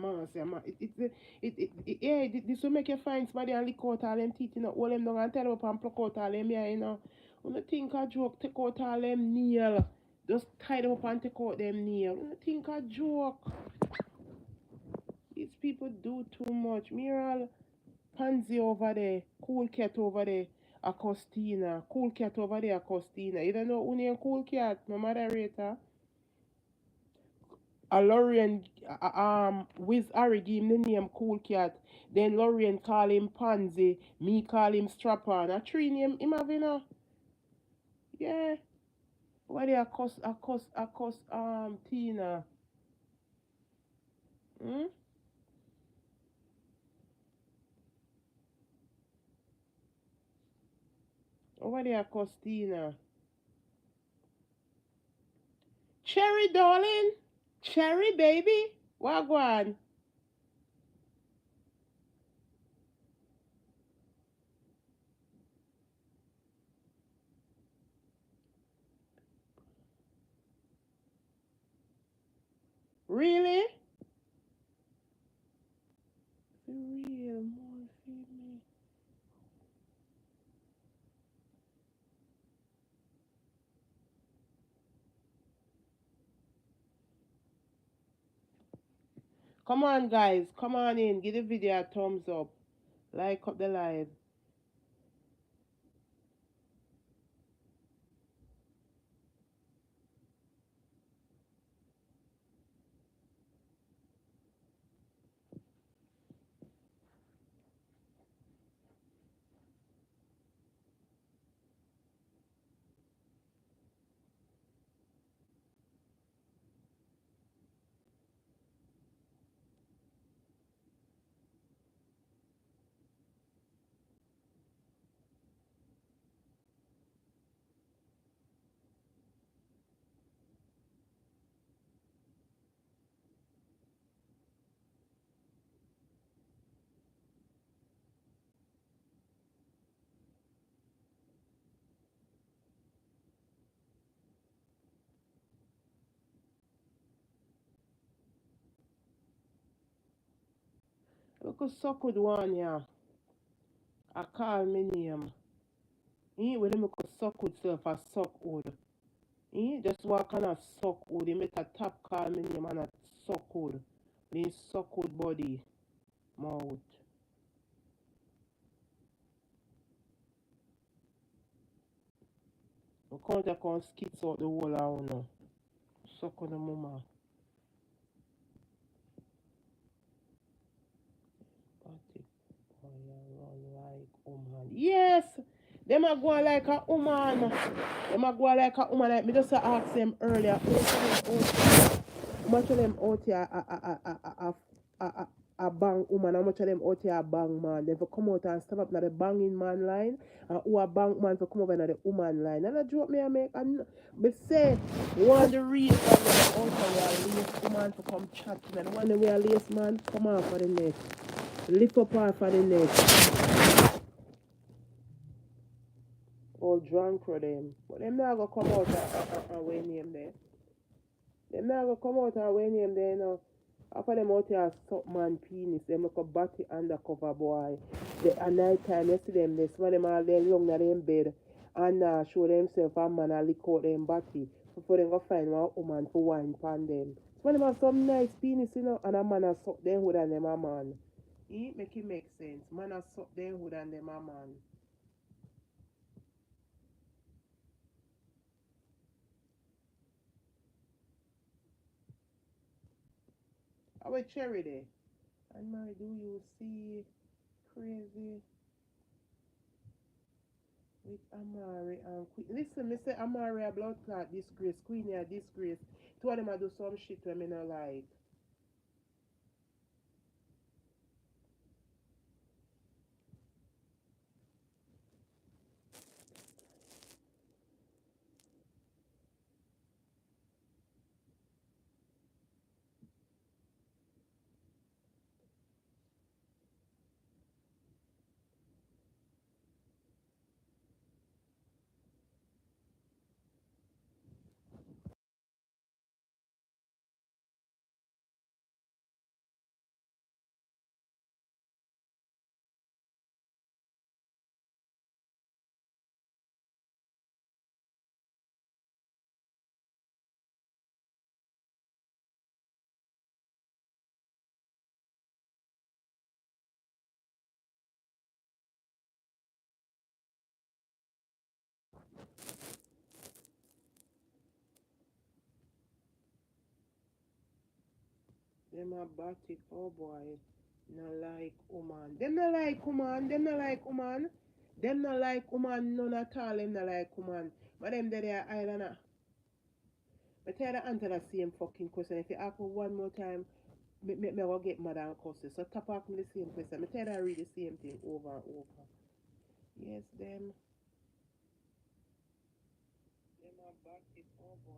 Yeah, this will make you find somebody and lick out all them teeth, you know, all them down and tell them up and pluck out all them, yeah, you know. When you think a joke, take out all them nail. Just tie them up and take out them nail. When you think a joke. These people do too much. Miral, Pansy over there, Cool Cat over there, Acostina. Cool Cat over there, Acostina. You don't know who name Cool Cat, my moderator? A Lorraine, Wiz Harry give him the name Cool Cat. Then Lorraine call him Pansy. Me call him Strap-on. A three name him have, you know? Yeah. Why they Tina? Hmm? Why they Tina? Cherry, darling? Cherry, baby? What go on? Really? For real, more female. Come on, guys. Come on in. Give the video a thumbs up. Like up the live. Look at suck with one here. I call me name. When them could suck with self a suck wood. Just walk on a suck wood. They make a tap call me name and a suck wood. Then suck wood body. Mouth. I can't skits out the whole of now. Suck on the mama. Party run like woman. Yes! Them a go like a woman. Them a go like a woman. Like me just ask them earlier. How much of them out here a bang woman? How much of them out here a bang man? They for come out and step up na the banging man line. And who a bang man for come over na the woman line. And I joke me I make. And me say one of the reasons why out here we are lace woman to come chat to me. And one we are lace man come off for the neck. Lift up off for the neck. All drunk for them. But them not gonna come out and when name there. Them not gonna come out and when name there, you know. After them out here suck man penis, them look a body undercover boy. At night time you see them, they some of them all day long in them bed and show themselves a man and lick out them body. Before them go find one woman for wine pan them. Some of them have some nice penis, you know, and a man a suck them hood and them a man. It make it make sense. Man a suck them hood and them a man. How about Cherry there? And my do you see crazy with Amari and Queen? Listen, me say Amari a blood clot disgrace, Queen a disgrace. Two of them a do some shit when me not like. Them a batik, oh boy. No like woman. Them no like woman. Them no like woman. Them no like woman none at all. Them no like woman. But them there islander. But tell the answer the same fucking question. If you ask me one more time, me will get mad and cuss you. So tap off me the same question. Me tell her read the same thing over and over. Yes, them. Them a batik, oh boy.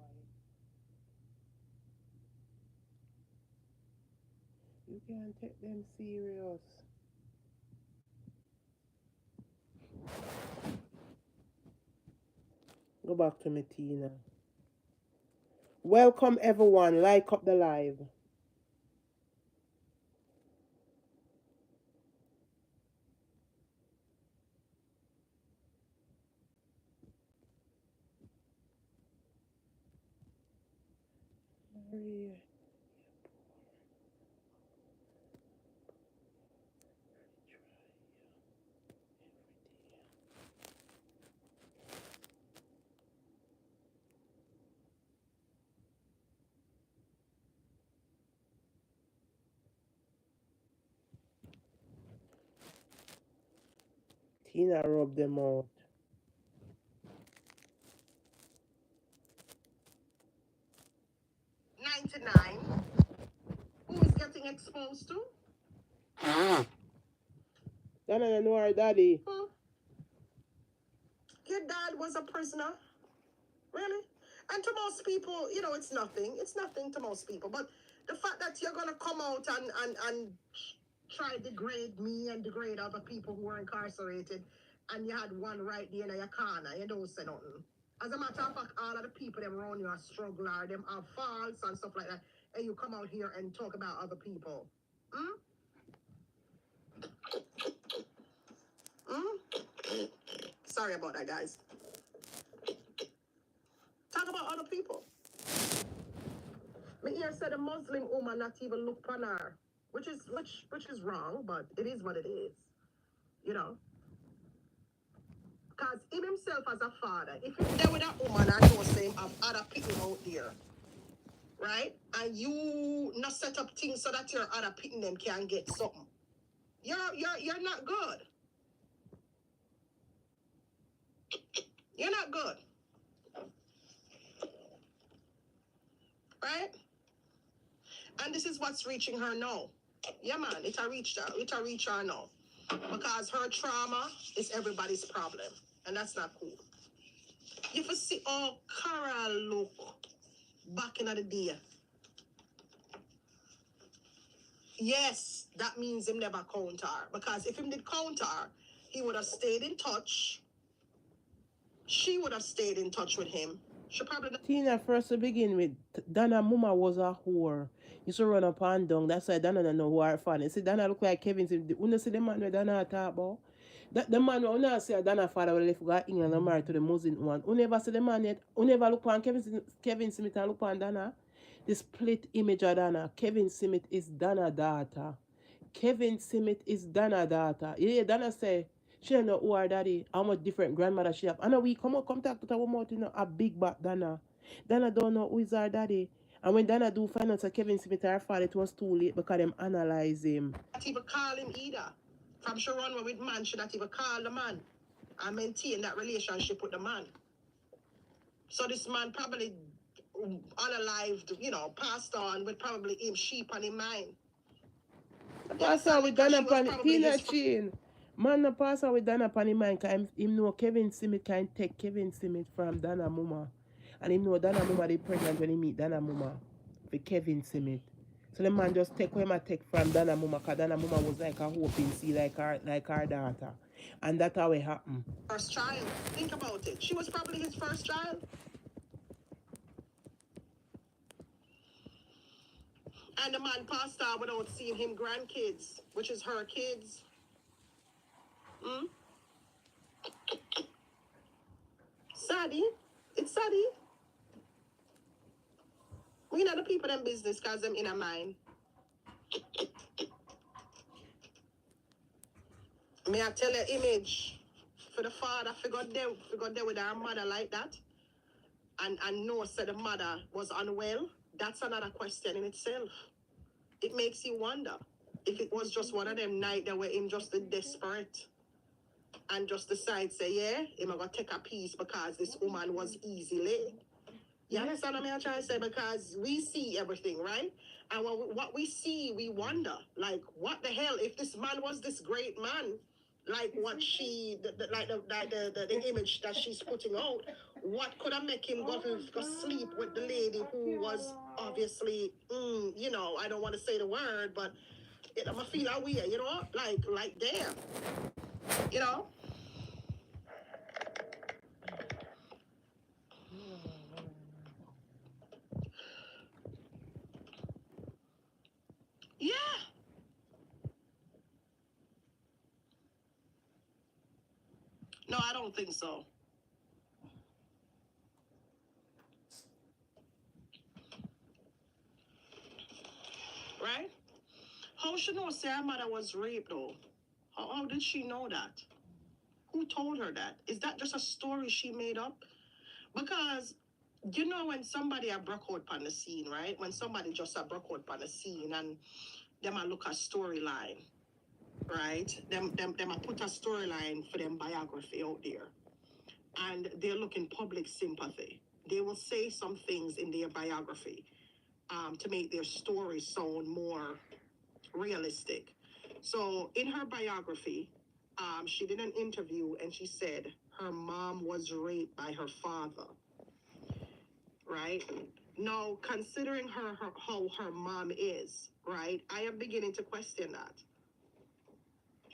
You can't take them serious. Go back to me, Tina. Welcome everyone. Like up the live. Maria. Tina rub them out. 99. Who is getting exposed to? Donna know her daddy. Your dad was a prisoner. Really? And to most people, you know, it's nothing. It's nothing to most people. But the fact that you're gonna come out and try to degrade me and degrade other people who were incarcerated, and you had one right there in your corner, you don't say nothing. As a matter of fact, all of the people them around you are struggler, them are faults and stuff like that, and you come out here and talk about other people. Hmm? Hmm? Sorry about that, guys. Talk about other people. Me here said a Muslim woman not even look upon her, which is wrong, but it is what it is, you know. Because him himself as a father, if he's there with a woman and know say him have other people out there, right? And you not set up things so that your other people them can get something. You're not good. You're not good. Right? And this is what's reaching her now. Yeah, man, it'll reach her now. Because her trauma is everybody's problem. And that's not cool. You can see how Carol look back in the day. Yes, that means him never counter. Because if him did counter, he would have stayed in touch. She would have stayed in touch with him. She probably Tina first to begin with, Donna mama was a whore. Used to run up and down. That's why Donna don't know who her father. You see, Donna look like Kevin. You see the man where Donna talk about? That the man who not say Donna father will left go England and married to the Muslim one. Who never see the man yet? Who never look on Kevin Smith and look on Donna? The split image of Donna. Kevin Smith is Donna daughter. Kevin Smith is Donna daughter. Yeah, Donna say she don't know who her daddy, how much different grandmother she have. I know we come talk to our mouth, you know, a big back Donna. Donna don't know who is her daddy. And when Donna do find out Kevin Smith her father, it was too late because them analyze him. not even call him either. From she run with man, she not even call the man and maintain that relationship with the man. So this man probably unalived, you know, passed on with probably him sheep on his mind. Pass on with Donna Pan Tina Chin. Man no pass on with Donna Pan mind because him know Kevin Smith can take Kevin Smith from Donna Mama. And him know Donna Mama they pregnant when he meet Donna Mama for Kevin Smith. So the man just take him take from Donna Mama because Donna Mama was like a hoping see like her daughter. And that's how it happened. First child. Think about it. She was probably his first child. And the man passed out without seeing him grandkids, which is her kids. Hmm? Saddy. It's saddy. We know the people them business because them in a mind. May I tell you image for the father figure there with her mother like that and know said the mother was unwell. That's another question in itself. it makes you wonder if it was just one of them night that where him just desperate and just decide say, yeah, him gonna take a piece because this woman was easily. You understand what I'm trying to say? Because we see everything, right? And what we see, we wonder, like, what the hell? If this man was this great man, like what she, the image that she's putting out, what could have make him go sleep with the lady who was obviously, you know, I don't want to say the word, but I'm gonna feel that weird, you know, like damn, you know. Yeah. No, I don't think so. Right? How she know Sarah mother was raped though? How did she know that? Who told her that? Is that just a story she made up? Because you know when somebody a broke out on the scene, right? When somebody just a broke out on the scene and them a look a storyline, right? Them a put a storyline for them biography out there. And they're looking public sympathy. They will say some things in their biography to make their story sound more realistic. So in her biography, she did an interview and she said her mom was raped by her father. Right? Now, considering how her mom is, right? I am beginning to question that.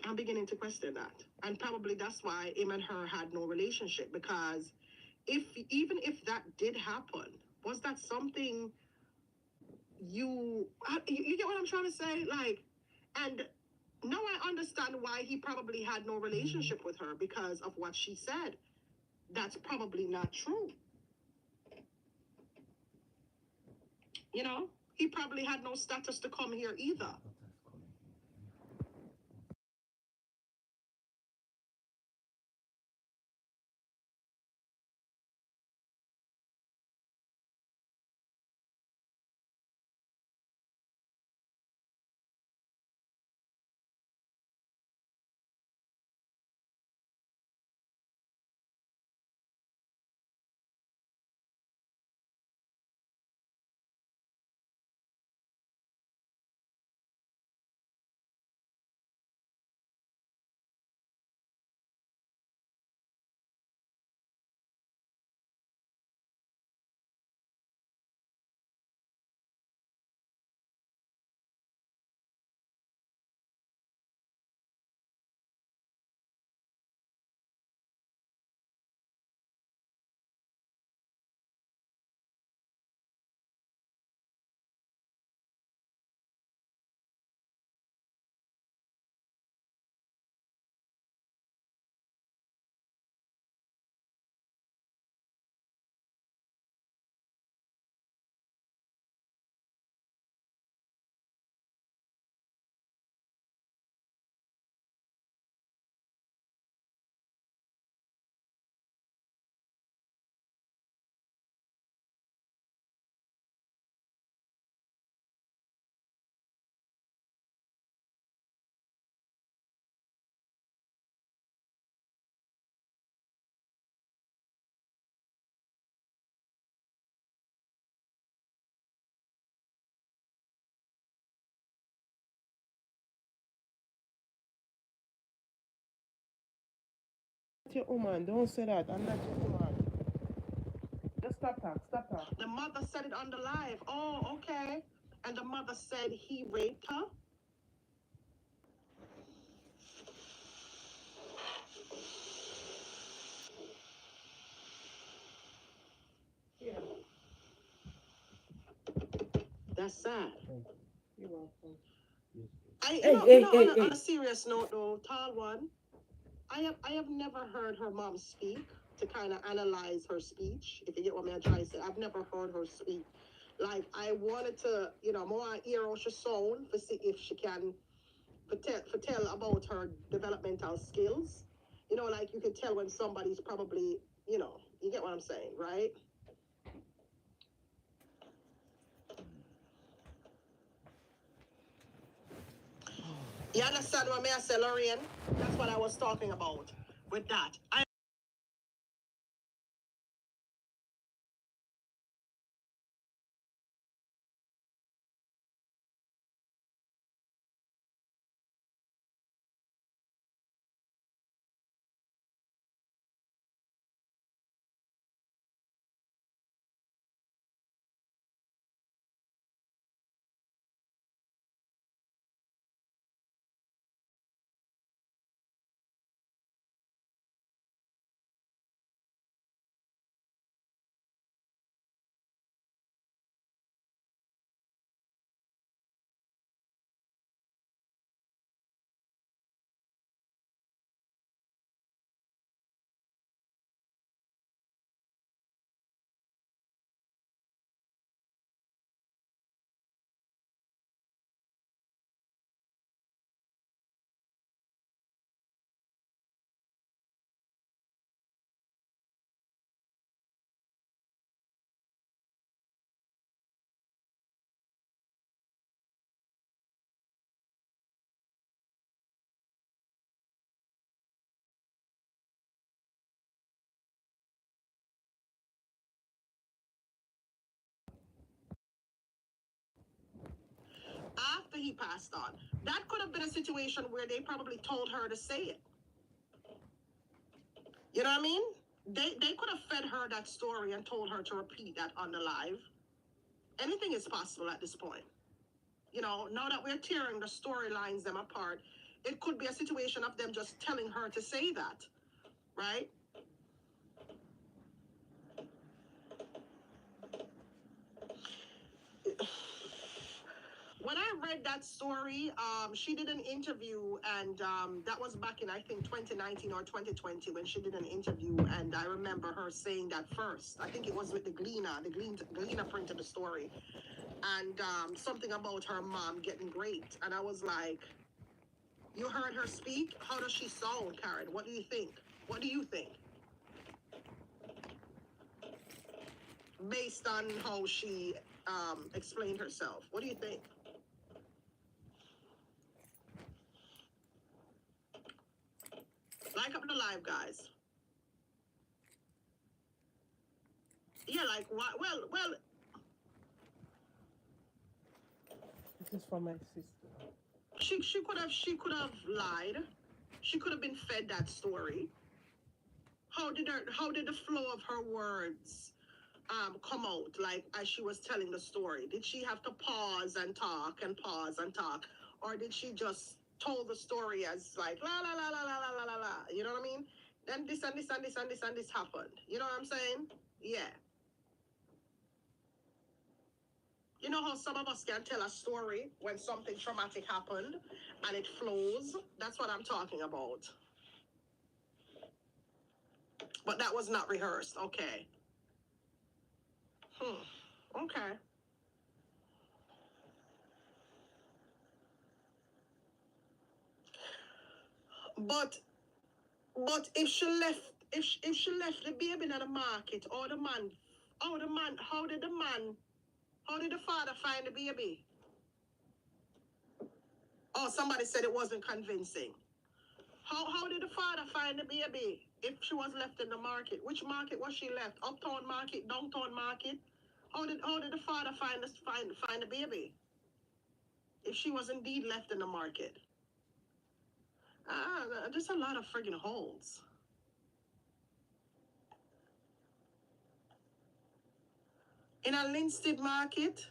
I'm beginning to question that. And probably that's why him and her had no relationship because even if that did happen, was that something you get what I'm trying to say? Like, and now I understand why he probably had no relationship with her because of what she said. That's probably not true. You know, he probably had no status to come here either. Your woman, don't say that. I'm not your woman. Just stop talk, stop talk. The mother said it on the live. Oh, okay. And the mother said he raped her. Yeah. That's sad. You're welcome. On a serious note though, tall one, I have never heard her mom speak to kind of analyze her speech. If you get what I'm trying to say, I've never heard her speak. Like I wanted to, you know, more hear how she sound for see if she can tell about her developmental skills. You know, like you can tell when somebody's probably, you know, you get what I'm saying, right? You understand what I say, Lorraine? That's what I was talking about with that. After he passed on, that could have been a situation where they probably told her to say it. You know what I mean? They could have fed her that story and told her to repeat that on the live. Anything is possible at this point. You know, now that we're tearing the storylines them apart, it could be a situation of them just telling her to say that, right? When I read that story, she did an interview, and that was back in, I think, 2019 or 2020 when she did an interview, and I remember her saying that first. I think it was with the Gleaner. The Gleaner printed the story, and something about her mom getting raped, and I was like, you heard her speak? How does she sound, Karen? What do you think? What do you think? Based on how she explained herself. What do you think? Like up the live, guys. Yeah, like what? Well. This is from my sister. She could have lied. She could have been fed that story. How did the flow of her words come out, like as she was telling the story? Did she have to pause and talk and pause and talk, or did she just told the story as like la la la la la la la la la? You know what I mean? Then this and this and this and this and this happened. You know what I'm saying? Yeah. You know how some of us can tell a story when something traumatic happened and it flows? That's what I'm talking about. But that was not rehearsed. Okay. Okay. But if she left, if she left the baby in the market, or the man, how did the father find the baby? Oh, somebody said it wasn't convincing. How did the father find the baby if she was left in the market? Which market was she left? Uptown market, downtown market? How did the father find the baby if she was indeed left in the market? There's a lot of friggin' holes. In a Linstead market.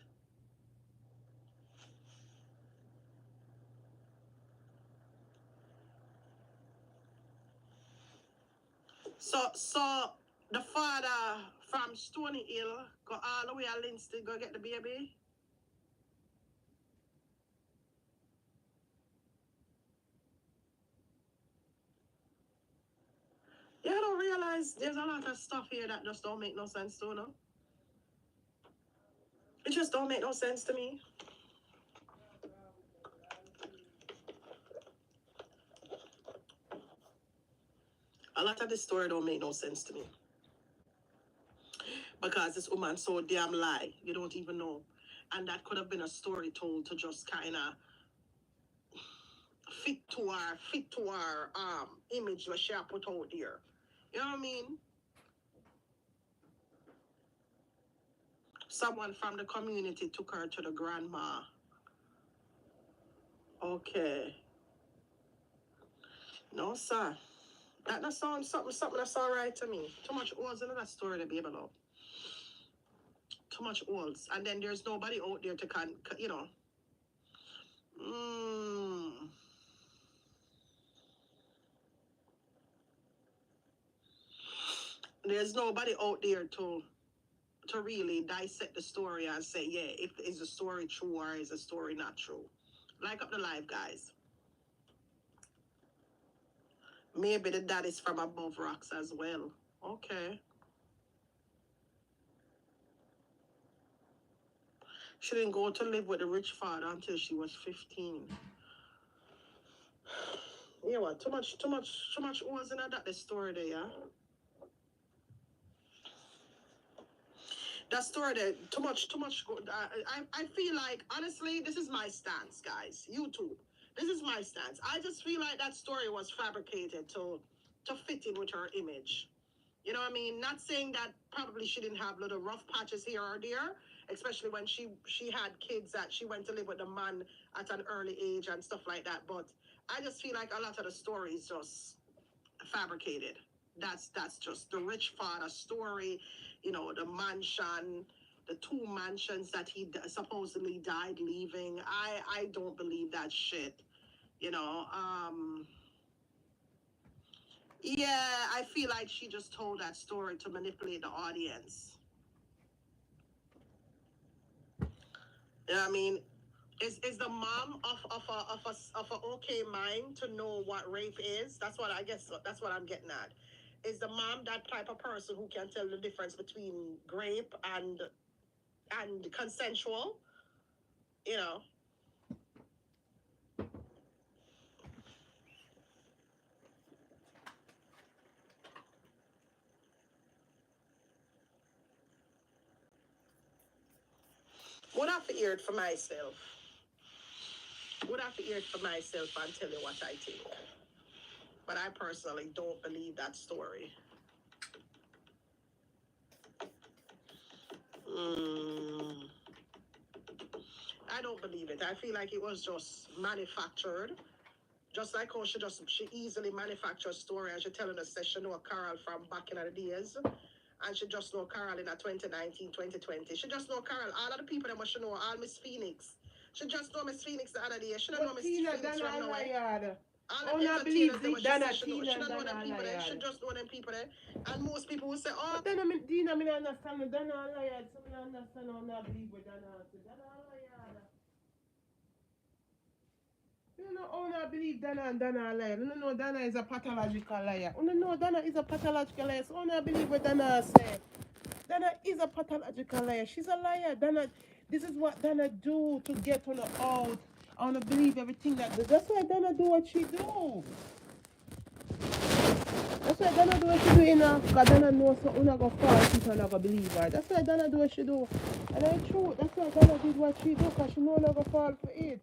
So the father from Stony Hill go all the way to Linstead go get the baby. You don't realize there's a lot of stuff here that just don't make no sense to no. It just don't make no sense to me. A lot of this story don't make no sense to me. Because this woman so damn lie, you don't even know. And that could have been a story told to just kind of fit to our image that she have put out there. You know what I mean? Someone from the community took her to the grandma. Okay. No, sir. That not sound something that's all right to me. Too much holes in that story to be able to. Too much holes. And then there's nobody out there to you know. There's nobody out there to really dissect the story and say, yeah, if is the story true or is the story not true. Like up the live, guys. Maybe the dad is from above rocks as well. Okay. She didn't go to live with the rich father until she was 15. Yeah, what? Too much was in that the story there, yeah? That story there, too much. I feel like, honestly, this is my stance, guys. YouTube. This is my stance. I just feel like that story was fabricated to fit in with her image. You know what I mean? Not saying that probably she didn't have little rough patches here or there, especially when she had kids that she went to live with the man at an early age and stuff like that. But I just feel like a lot of the story is just fabricated. That's just the rich father story, you know, the mansion, the 2 mansions that he supposedly died leaving. I don't believe that shit, you know. Yeah, I feel like she just told that story to manipulate the audience. You know what I mean? Is the mom of a okay mind to know what rape is? That's what I guess. That's what I'm getting at. Is the mom that type of person who can tell the difference between rape and consensual? You know. Would have to hear it for myself. Would have to hear it for myself and tell you what I think. But I personally don't believe that story. I don't believe it. I feel like it was just manufactured. Just like how she easily manufactured a story and she telling us that she know Carol from back in the days. And she just know Carol in a 2019, 2020. She just know Carol. All of the people that she know, all Miss Phoenix. She just know Miss Phoenix the other day. She don't know Miss Phoenix from nowhere. All the entertainers that she said she don't know them people there. She just know them people there. And most people will say, oh. But then I mean, Dina, I understand. Dana liar. So I understand how I believe with Dana. Dana liar. You know, I believe Dana and Dana are liar. You know, Dana is a pathological liar. You know, Dana is a pathological liar. So I believe what Dana said. Dana is a pathological liar. She's a liar. Dana, this is what Dana do to get on the out. I want to believe everything that does. That's why Dana do what she do. That's why Dana do what she do, you know. Because Dana knows so you're not going to fall people are not going to believe her. That's why Dana do what she do. And it's true. That's why Dana did what she do. Because she knows not going to fall for it.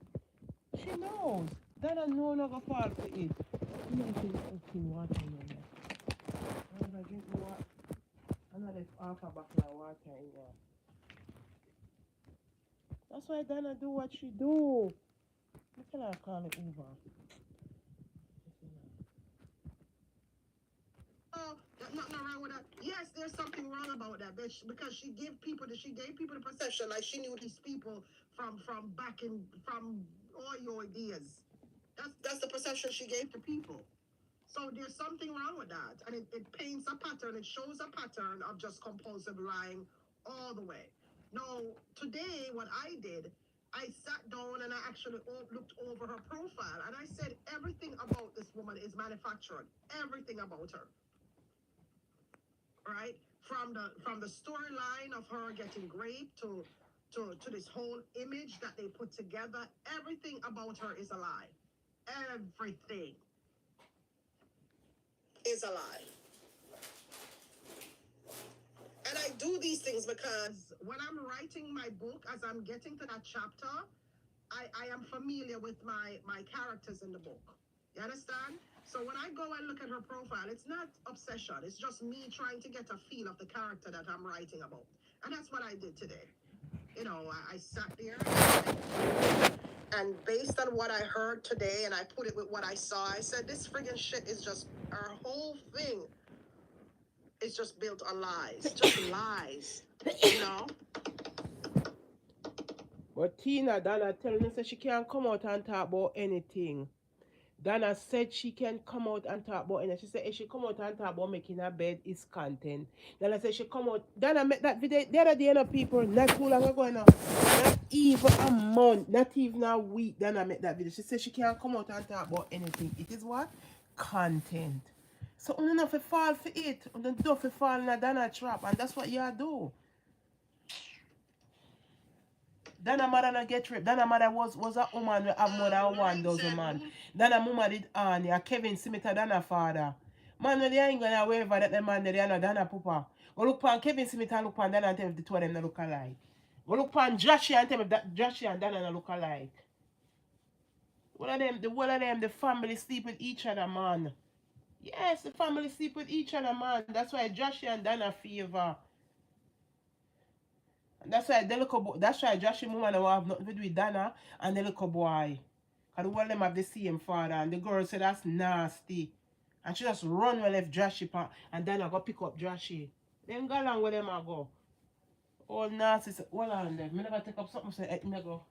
She knows. Dana knows not going to fall for it. You know, she's fucking water in there. I'm going to drink more. I'm not half a bottle of water in there. That's why Dana do what she do. How can I call it over? Oh, there's nothing wrong with that. Yes, there's something wrong about that, bitch, because she gave people the perception like she knew these people from back in from all your ideas. That's the perception she gave to people. So there's something wrong with that, and it paints a pattern. It shows a pattern of just compulsive lying all the way. Now, today, what I did, I sat down and I actually looked over her profile, and I said everything about this woman is manufactured. Everything about her. Right? From the storyline of her getting raped to this whole image that they put together, everything about her is a lie. Everything is a lie. And I do these things because when I'm writing my book, as I'm getting to that chapter, I am familiar with my characters in the book. You understand? So when I go and look at her profile, it's not obsession. It's just me trying to get a feel of the character that I'm writing about. And that's what I did today. You know, I sat there and based on what I heard today and I put it with what I saw, I said, this friggin' shit is just, our whole thing is just built on lies. Just lies. You know? But Tina, Donna telling us that she can't come out and talk about anything. Donna said she can come out and talk about anything. She said if she come out and talk about making her bed is content. Donna said she come out. Donna met that video the other day, people, not too long ago now. Not even a month, not even a week. Donna met that video. She said she can't come out and talk about anything. It is what? Content. So you don't have to fall for it. You don't have to fall in a Donna trap. And that's what you do. Dana mother not get raped. Dana mother was a woman who have more than 1,000 man. Dana mama did Anya, Kevin Smith Dana father. Man when they ain't gonna wherever that the man they are not Dana papa. Go look pan Kevin Smith and look pan Dana and tell if the two of them not look alike. Go look pan Joshua and tell if that Joshua and Dana not look alike. One of them, the family sleep with each other, man. Yes, the family sleep with each other, man. That's why Joshua and Dana favor. That's why the little boy, that's why Joshua woman will have nothing to do with Dana and the little boy. Because all of them have the same father. And the girl said that's nasty. And she just run well left Joshua and Dana go pick up Joshua. Then go along with them and go. All nasty. Hold on there. I never take up something so let me go.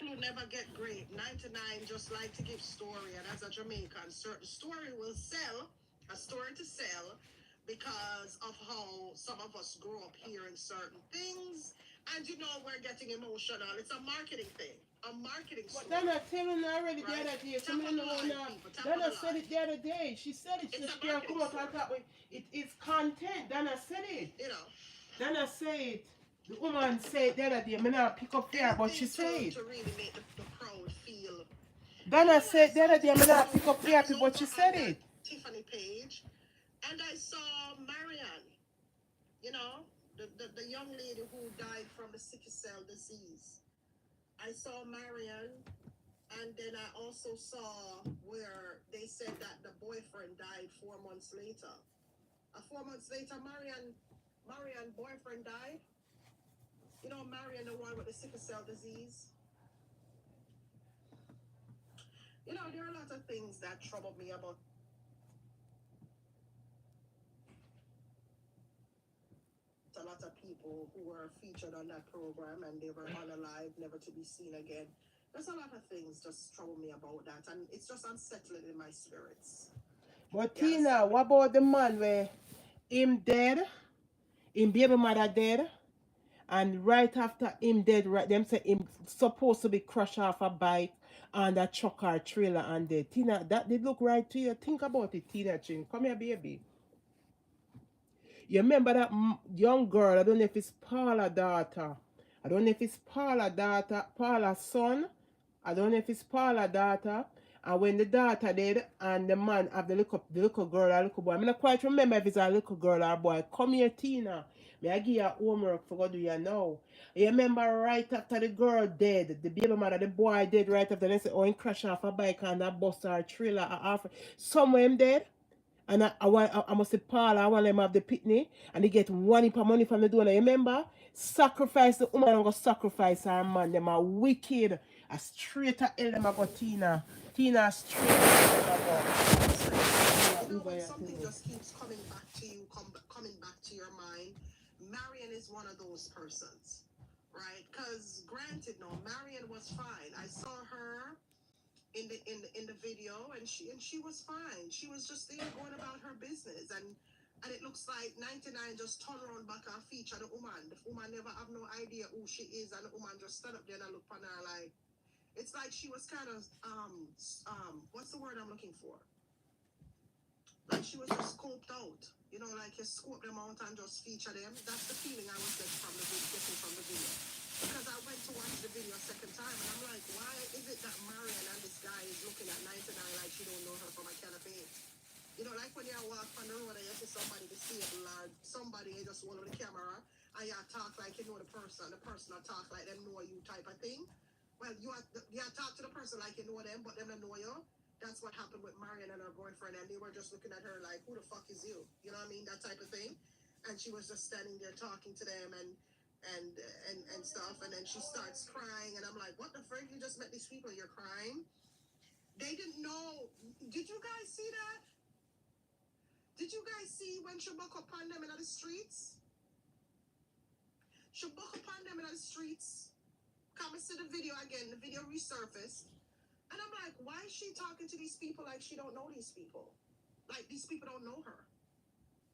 Will never get great. 99 just like to give story, and as a Jamaican, certain story will sell, a story to sell, because of how some of us grew up hearing certain things, and you know we're getting emotional. It's a marketing thing, a marketing story. But Dana telling already right? The other day. Dana said it the other day. She said it. She can't come out and talk with it is content. Dana said it. You know. Dana said it. The woman said the other day, I not pick up here, but she said. To really make the crowd feel. Dana said the other day, I not pick up here, but she said it. Tiffany page, and I saw Marianne, you know, the young lady who died from the sickle cell disease. I saw Marianne, and then I also saw where they said that the boyfriend died 4 months later. 4 months later, Marianne boyfriend died. You know, Marianne, the one with the sickle cell disease. You know, there are a lot of things that trouble me about a lot of people who were featured on that program and they were unalive, never to be seen again. There's a lot of things just trouble me about that, and it's just unsettling in my spirits. But yes. Tina, what about the man where him dead, him baby mother dead, and right after him dead, right, them say him supposed to be crushed off a bike and a truck or trailer and dead. Tina, that did look right to you. Think about it, Tina Chin. Come here, baby. You remember that young girl, I don't know if it's Paula's daughter. I don't know if it's Paula's daughter, Paula's son. I don't know if it's Paula's daughter. And when the daughter did, and the man have the little girl or little boy, I'm not quite remember if it's a little girl or boy. Come here, Tina. May I give you homework for what do you know? You remember right after the girl dead, the baby mother, the boy dead right after, they say, oh, he crashed off a bike and a bus or a trailer or half. Somewhere him dead. And I must say, Paula, I want them have the pitney, and they get one heap of money from the donor. You remember? Sacrifice the woman, I'm going to sacrifice her man. Them are wicked. A straight at hell, them are got Tina. Tina straight at you know, when something just keeps coming back to you, coming back to your mind, Marian is one of those persons, right? Because granted, no, Marian was fine. I saw her in the video, and she was fine. She was just there going about her business, and it looks like 99 just turned around back and featured the woman. The woman never have no idea who she is, and the woman just stood up there and look on her like, it's like she was kind of what's the word I'm looking for? Like she was just scoped out, you know, like you scope them out and just feature them. That's the feeling I was getting from the video. Because I went to watch the video a second time, and I'm like, why is it that Marian and this guy is looking at 99 like she don't know her from a can of paint? You know, like when you walk on the road and you see somebody disabled or somebody just hold the camera and you talk like you know the person will talk like them know you type of thing. Well, you talk to the person like you know them, but them don't know you. That's what happened with Marion and her boyfriend, and they were just looking at her like, who the fuck is you? You know what I mean? That type of thing. And she was just standing there talking to them and stuff, and then she starts crying, and I'm like, what the frick? You just met these people, you're crying? They didn't know. Did you guys see that? Did you guys see when she buck upon them in the streets? She buck upon them in the streets. Come and see the video again. The video resurfaced. And I'm like, why is she talking to these people like she don't know these people? Like these people don't know her.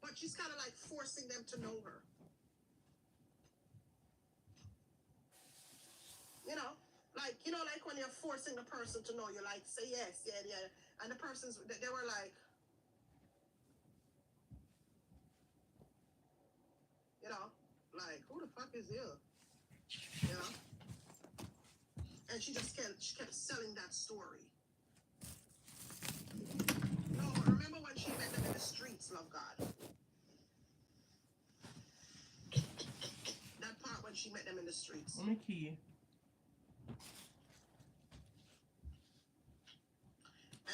But she's kind of like forcing them to know her. You know? Like when you're forcing the person to know you, like, say yes, yeah. And the persons, they were like, you know, like, who the fuck is you? You know? And she kept selling that story. No, remember when she met them in the streets, love God? That part when she met them in the streets. Okay.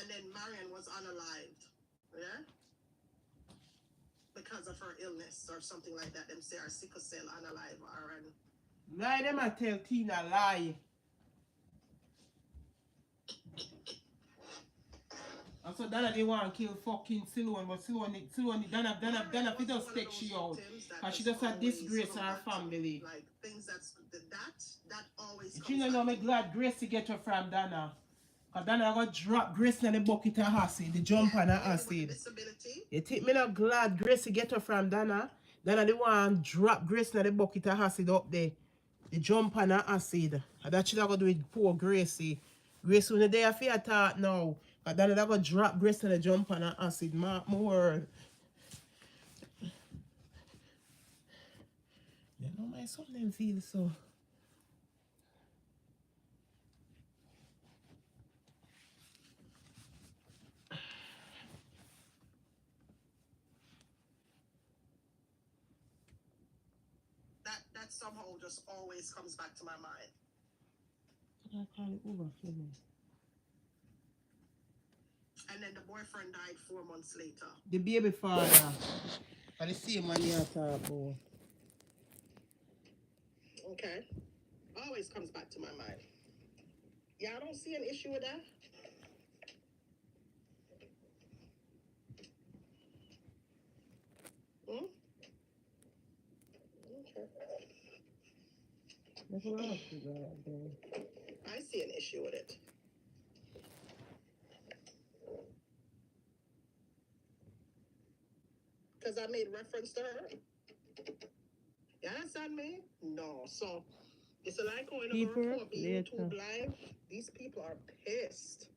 And then Marion was unalived. Yeah? Because of her illness or something like that. Them say her sickle cell unalive or an... Lie them and tell Tina lie. And so Dana they want to kill fucking Silone, but Silone, Dana fi just take she out. Cause she just a disgrace her family. Like things that always comes You know me glad Gracie get her from Dana. Cause Dana got drop Gracie in the bucket of acid, the jump on her acid. You think me not glad Gracie get her from Dana? Dana the one drop Gracie in the bucket of acid up there. The jump on her acid. And that she not gonna do with poor Gracie. Gracie when they have to attack now. Cause Dana that gonna drop Gracie in the jump on her acid. Mark my word. You know my something feel so. That somehow just always comes back to my mind. I call it over for me. And then the boyfriend died 4 months later. The baby father. For the same man you talk about. Okay. Always comes back to my mind. Yeah, I don't see an issue with that. Hmm? Okay. That's what I figure out there. I see an issue with it. Because I made reference to her. You understand me? No. So it's like when a People report later. YouTube live. These people are pissed.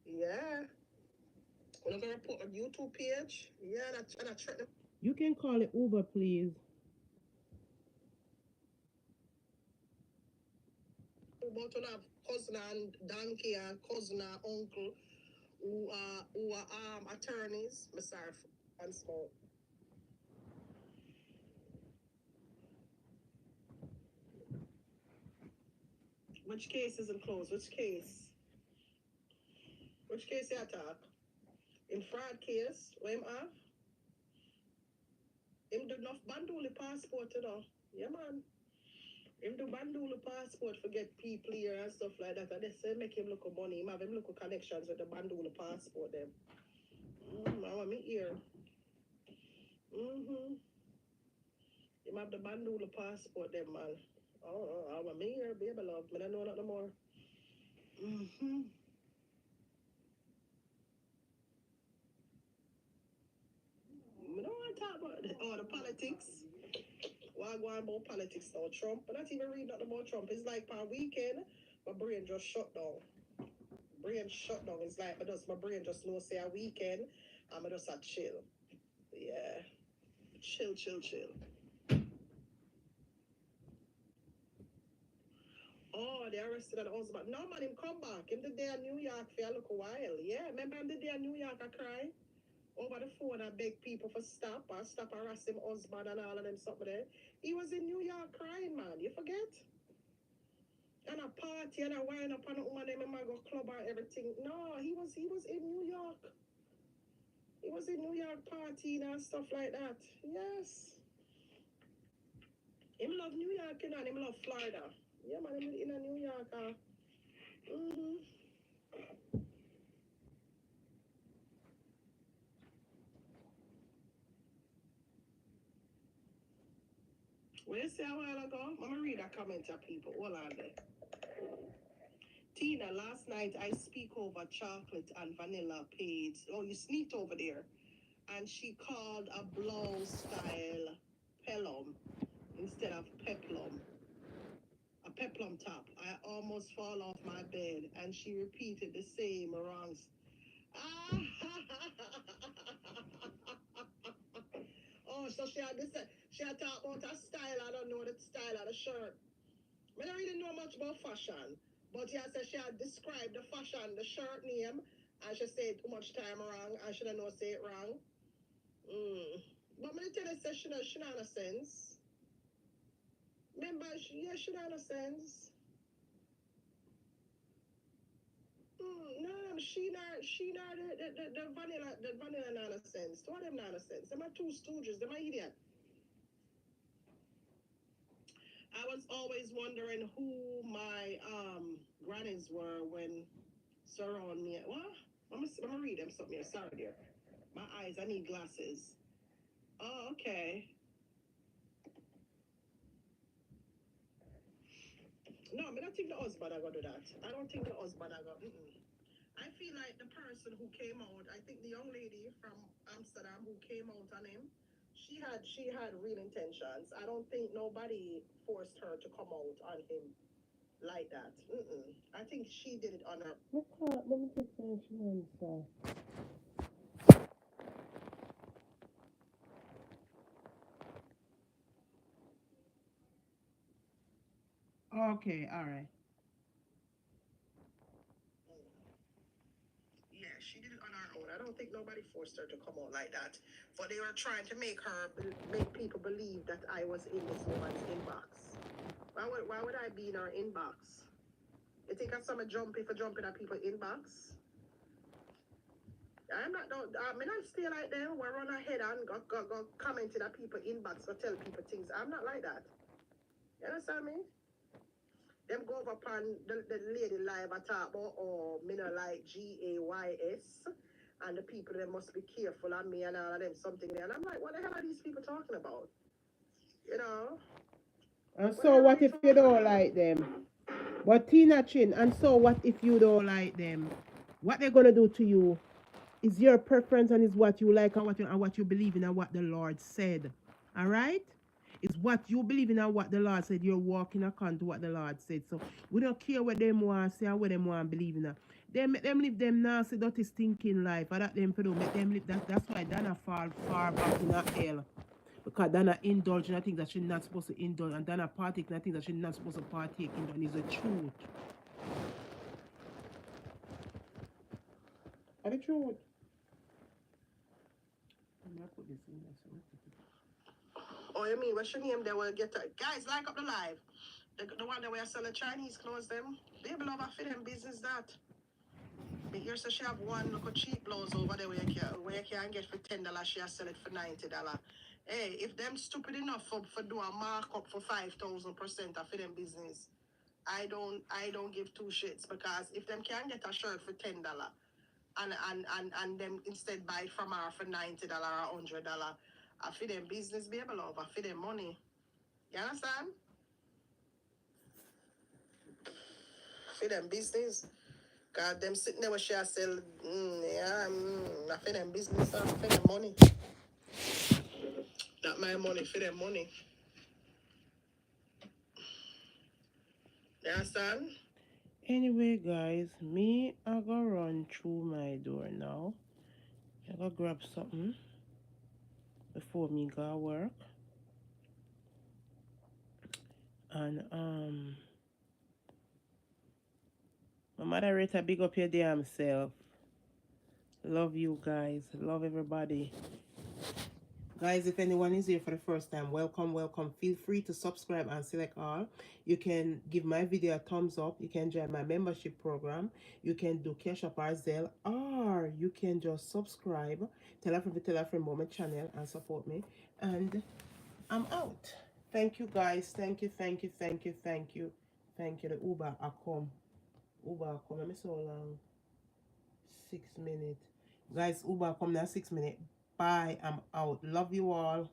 Yeah. When I report on YouTube page. Yeah, and I check them. You can call it Uber, please. About to have cousin and donkey and cousin and uncle who are attorneys. I'm sorry and smoke. Which case isn't closed? Which case? Which case you attack? In fraud case, where him have? Him do enough banduli passport, you know. Yeah, man. Him do banduli passport for get people here and stuff like that. And they say make him look at money. Him have him look at connections with the banduli passport them. I want me here. Him have the banduli passport them, man. Oh, I want me here, baby love. I don't know nothing more. I don't want to talk about the politics. Why go on about politics now? Trump, but not even read nothing about Trump. It's like per weekend, my brain just shut down. Brain shut down. It's like my brain just know say a weekend, I'm just a chill. Yeah. Chill. Oh, they arrested the husband. No, man, him come back. Him the day in New York for a little while. Yeah, remember him the day in New York I cry? over the phone and beg people for stop or stop harass him husband and all of them something there. He was in New York crying, man. You forget? And a party and a wine up on the woman them and go club and everything. No, he was in New York. He was in New York partying and stuff like that. Yes. Him love New York, you know, and him love Florida. Yeah, man, him in a New York. Mm-hmm. What you say a while ago? I'm going to read a comment of people. Hold on there. Tina, last night I speak over chocolate and vanilla page. Oh, you sneaked over there. And she called a blouse style pelum instead of peplum. A peplum top. I almost fall off my bed, and she repeated the same wrongs. Ah, oh, so she had this. She had talked about a style. I don't know the style of the shirt. I don't really know much about fashion, but yeah, said she had described the fashion, the shirt name, and she said too much time wrong. I should have know say it wrong. But me tell you, say she not a sense. Remember, she not a sense. No, she not the vanilla nonsense. Two of them nonsense. Them are two stooges. Them are idiot. I was always wondering who my grannies were when surround me. What? I'm gonna read them something here. Sorry, dear. My eyes. I need glasses. Oh, okay. No, I don't think the husband are gonna do that. I don't think the husband are gonna. I feel like the person who came out, I think the young lady from Amsterdam who came out on him, she had real intentions. I don't think nobody forced her to come out on him like that. I think she did it on her. Let me just finish my answer. Okay, all right. Yeah, she did it on her own. I don't think nobody forced her to come out like that. But they were trying to make people believe that I was in this woman's inbox. Why would I be in her inbox? You think I saw me jumping at people's inbox? I'm not, no, I mean, I stay like them, we run ahead and go commenting at people inbox or tell people things. I'm not like that. You understand me? Them go over upon the lady live I talk about, or me no like GAYS, and the people that must be careful on me and all of them something there. And I'm like, what the hell are these people talking about? You know? And What the so hell are what they if you talking don't about? like them? But Tina Chin, and so what if you don't like them? What they're gonna do to you is your preference and is what you like and what you believe in and what the Lord said. All right? It's what you believe in and what the Lord said. You're walking according to what the Lord said. So we don't care what them want to say and what them want to believe in. They make them live them nasty, dirty, stinking life. And that them for make them live that's why Dana fall far back in that hell. Because Dana indulge in things that she's not supposed to indulge and Dana partake in things that she's not supposed to partake in. And it's the truth. And the truth. I'm gonna put this in there. So Oh, you mean, what's your name? They will get guys, like up the live. The one that we are selling Chinese clothes, them. They belong for them business that. Here, so she have one look cheap blouse over there where you can get for $10, she has sell it for $90. Hey, if them stupid enough for do a markup for 5,000% of them business, I don't give two shits because if them can get a shirt for $10 and them instead buy it from her for $90 or $100, I for them business baby love, I for them money. You understand? For them business. Cause them sitting there where she sell, yeah, I for them business, I for them money. Not my money, for them money. You understand? anyway, guys, me I go run through my door now. I go grab something before me go work. And my moderator big up your damn self. Love you guys. Love everybody. Guys, if anyone is here for the first time, welcome, welcome. Feel free to subscribe and select all. You can give my video a thumbs up. You can join my membership program. You can do Cash App or Zelle, or you can just subscribe, tell a friend about my channel and support me. And I'm out. Thank you guys. Thank you, thank you, thank you, thank you. Thank you. The Uber I come. Uber I come. Let me so long. 6 minutes. Guys, Uber come now 6 minutes. Bye. I'm out. Love you all.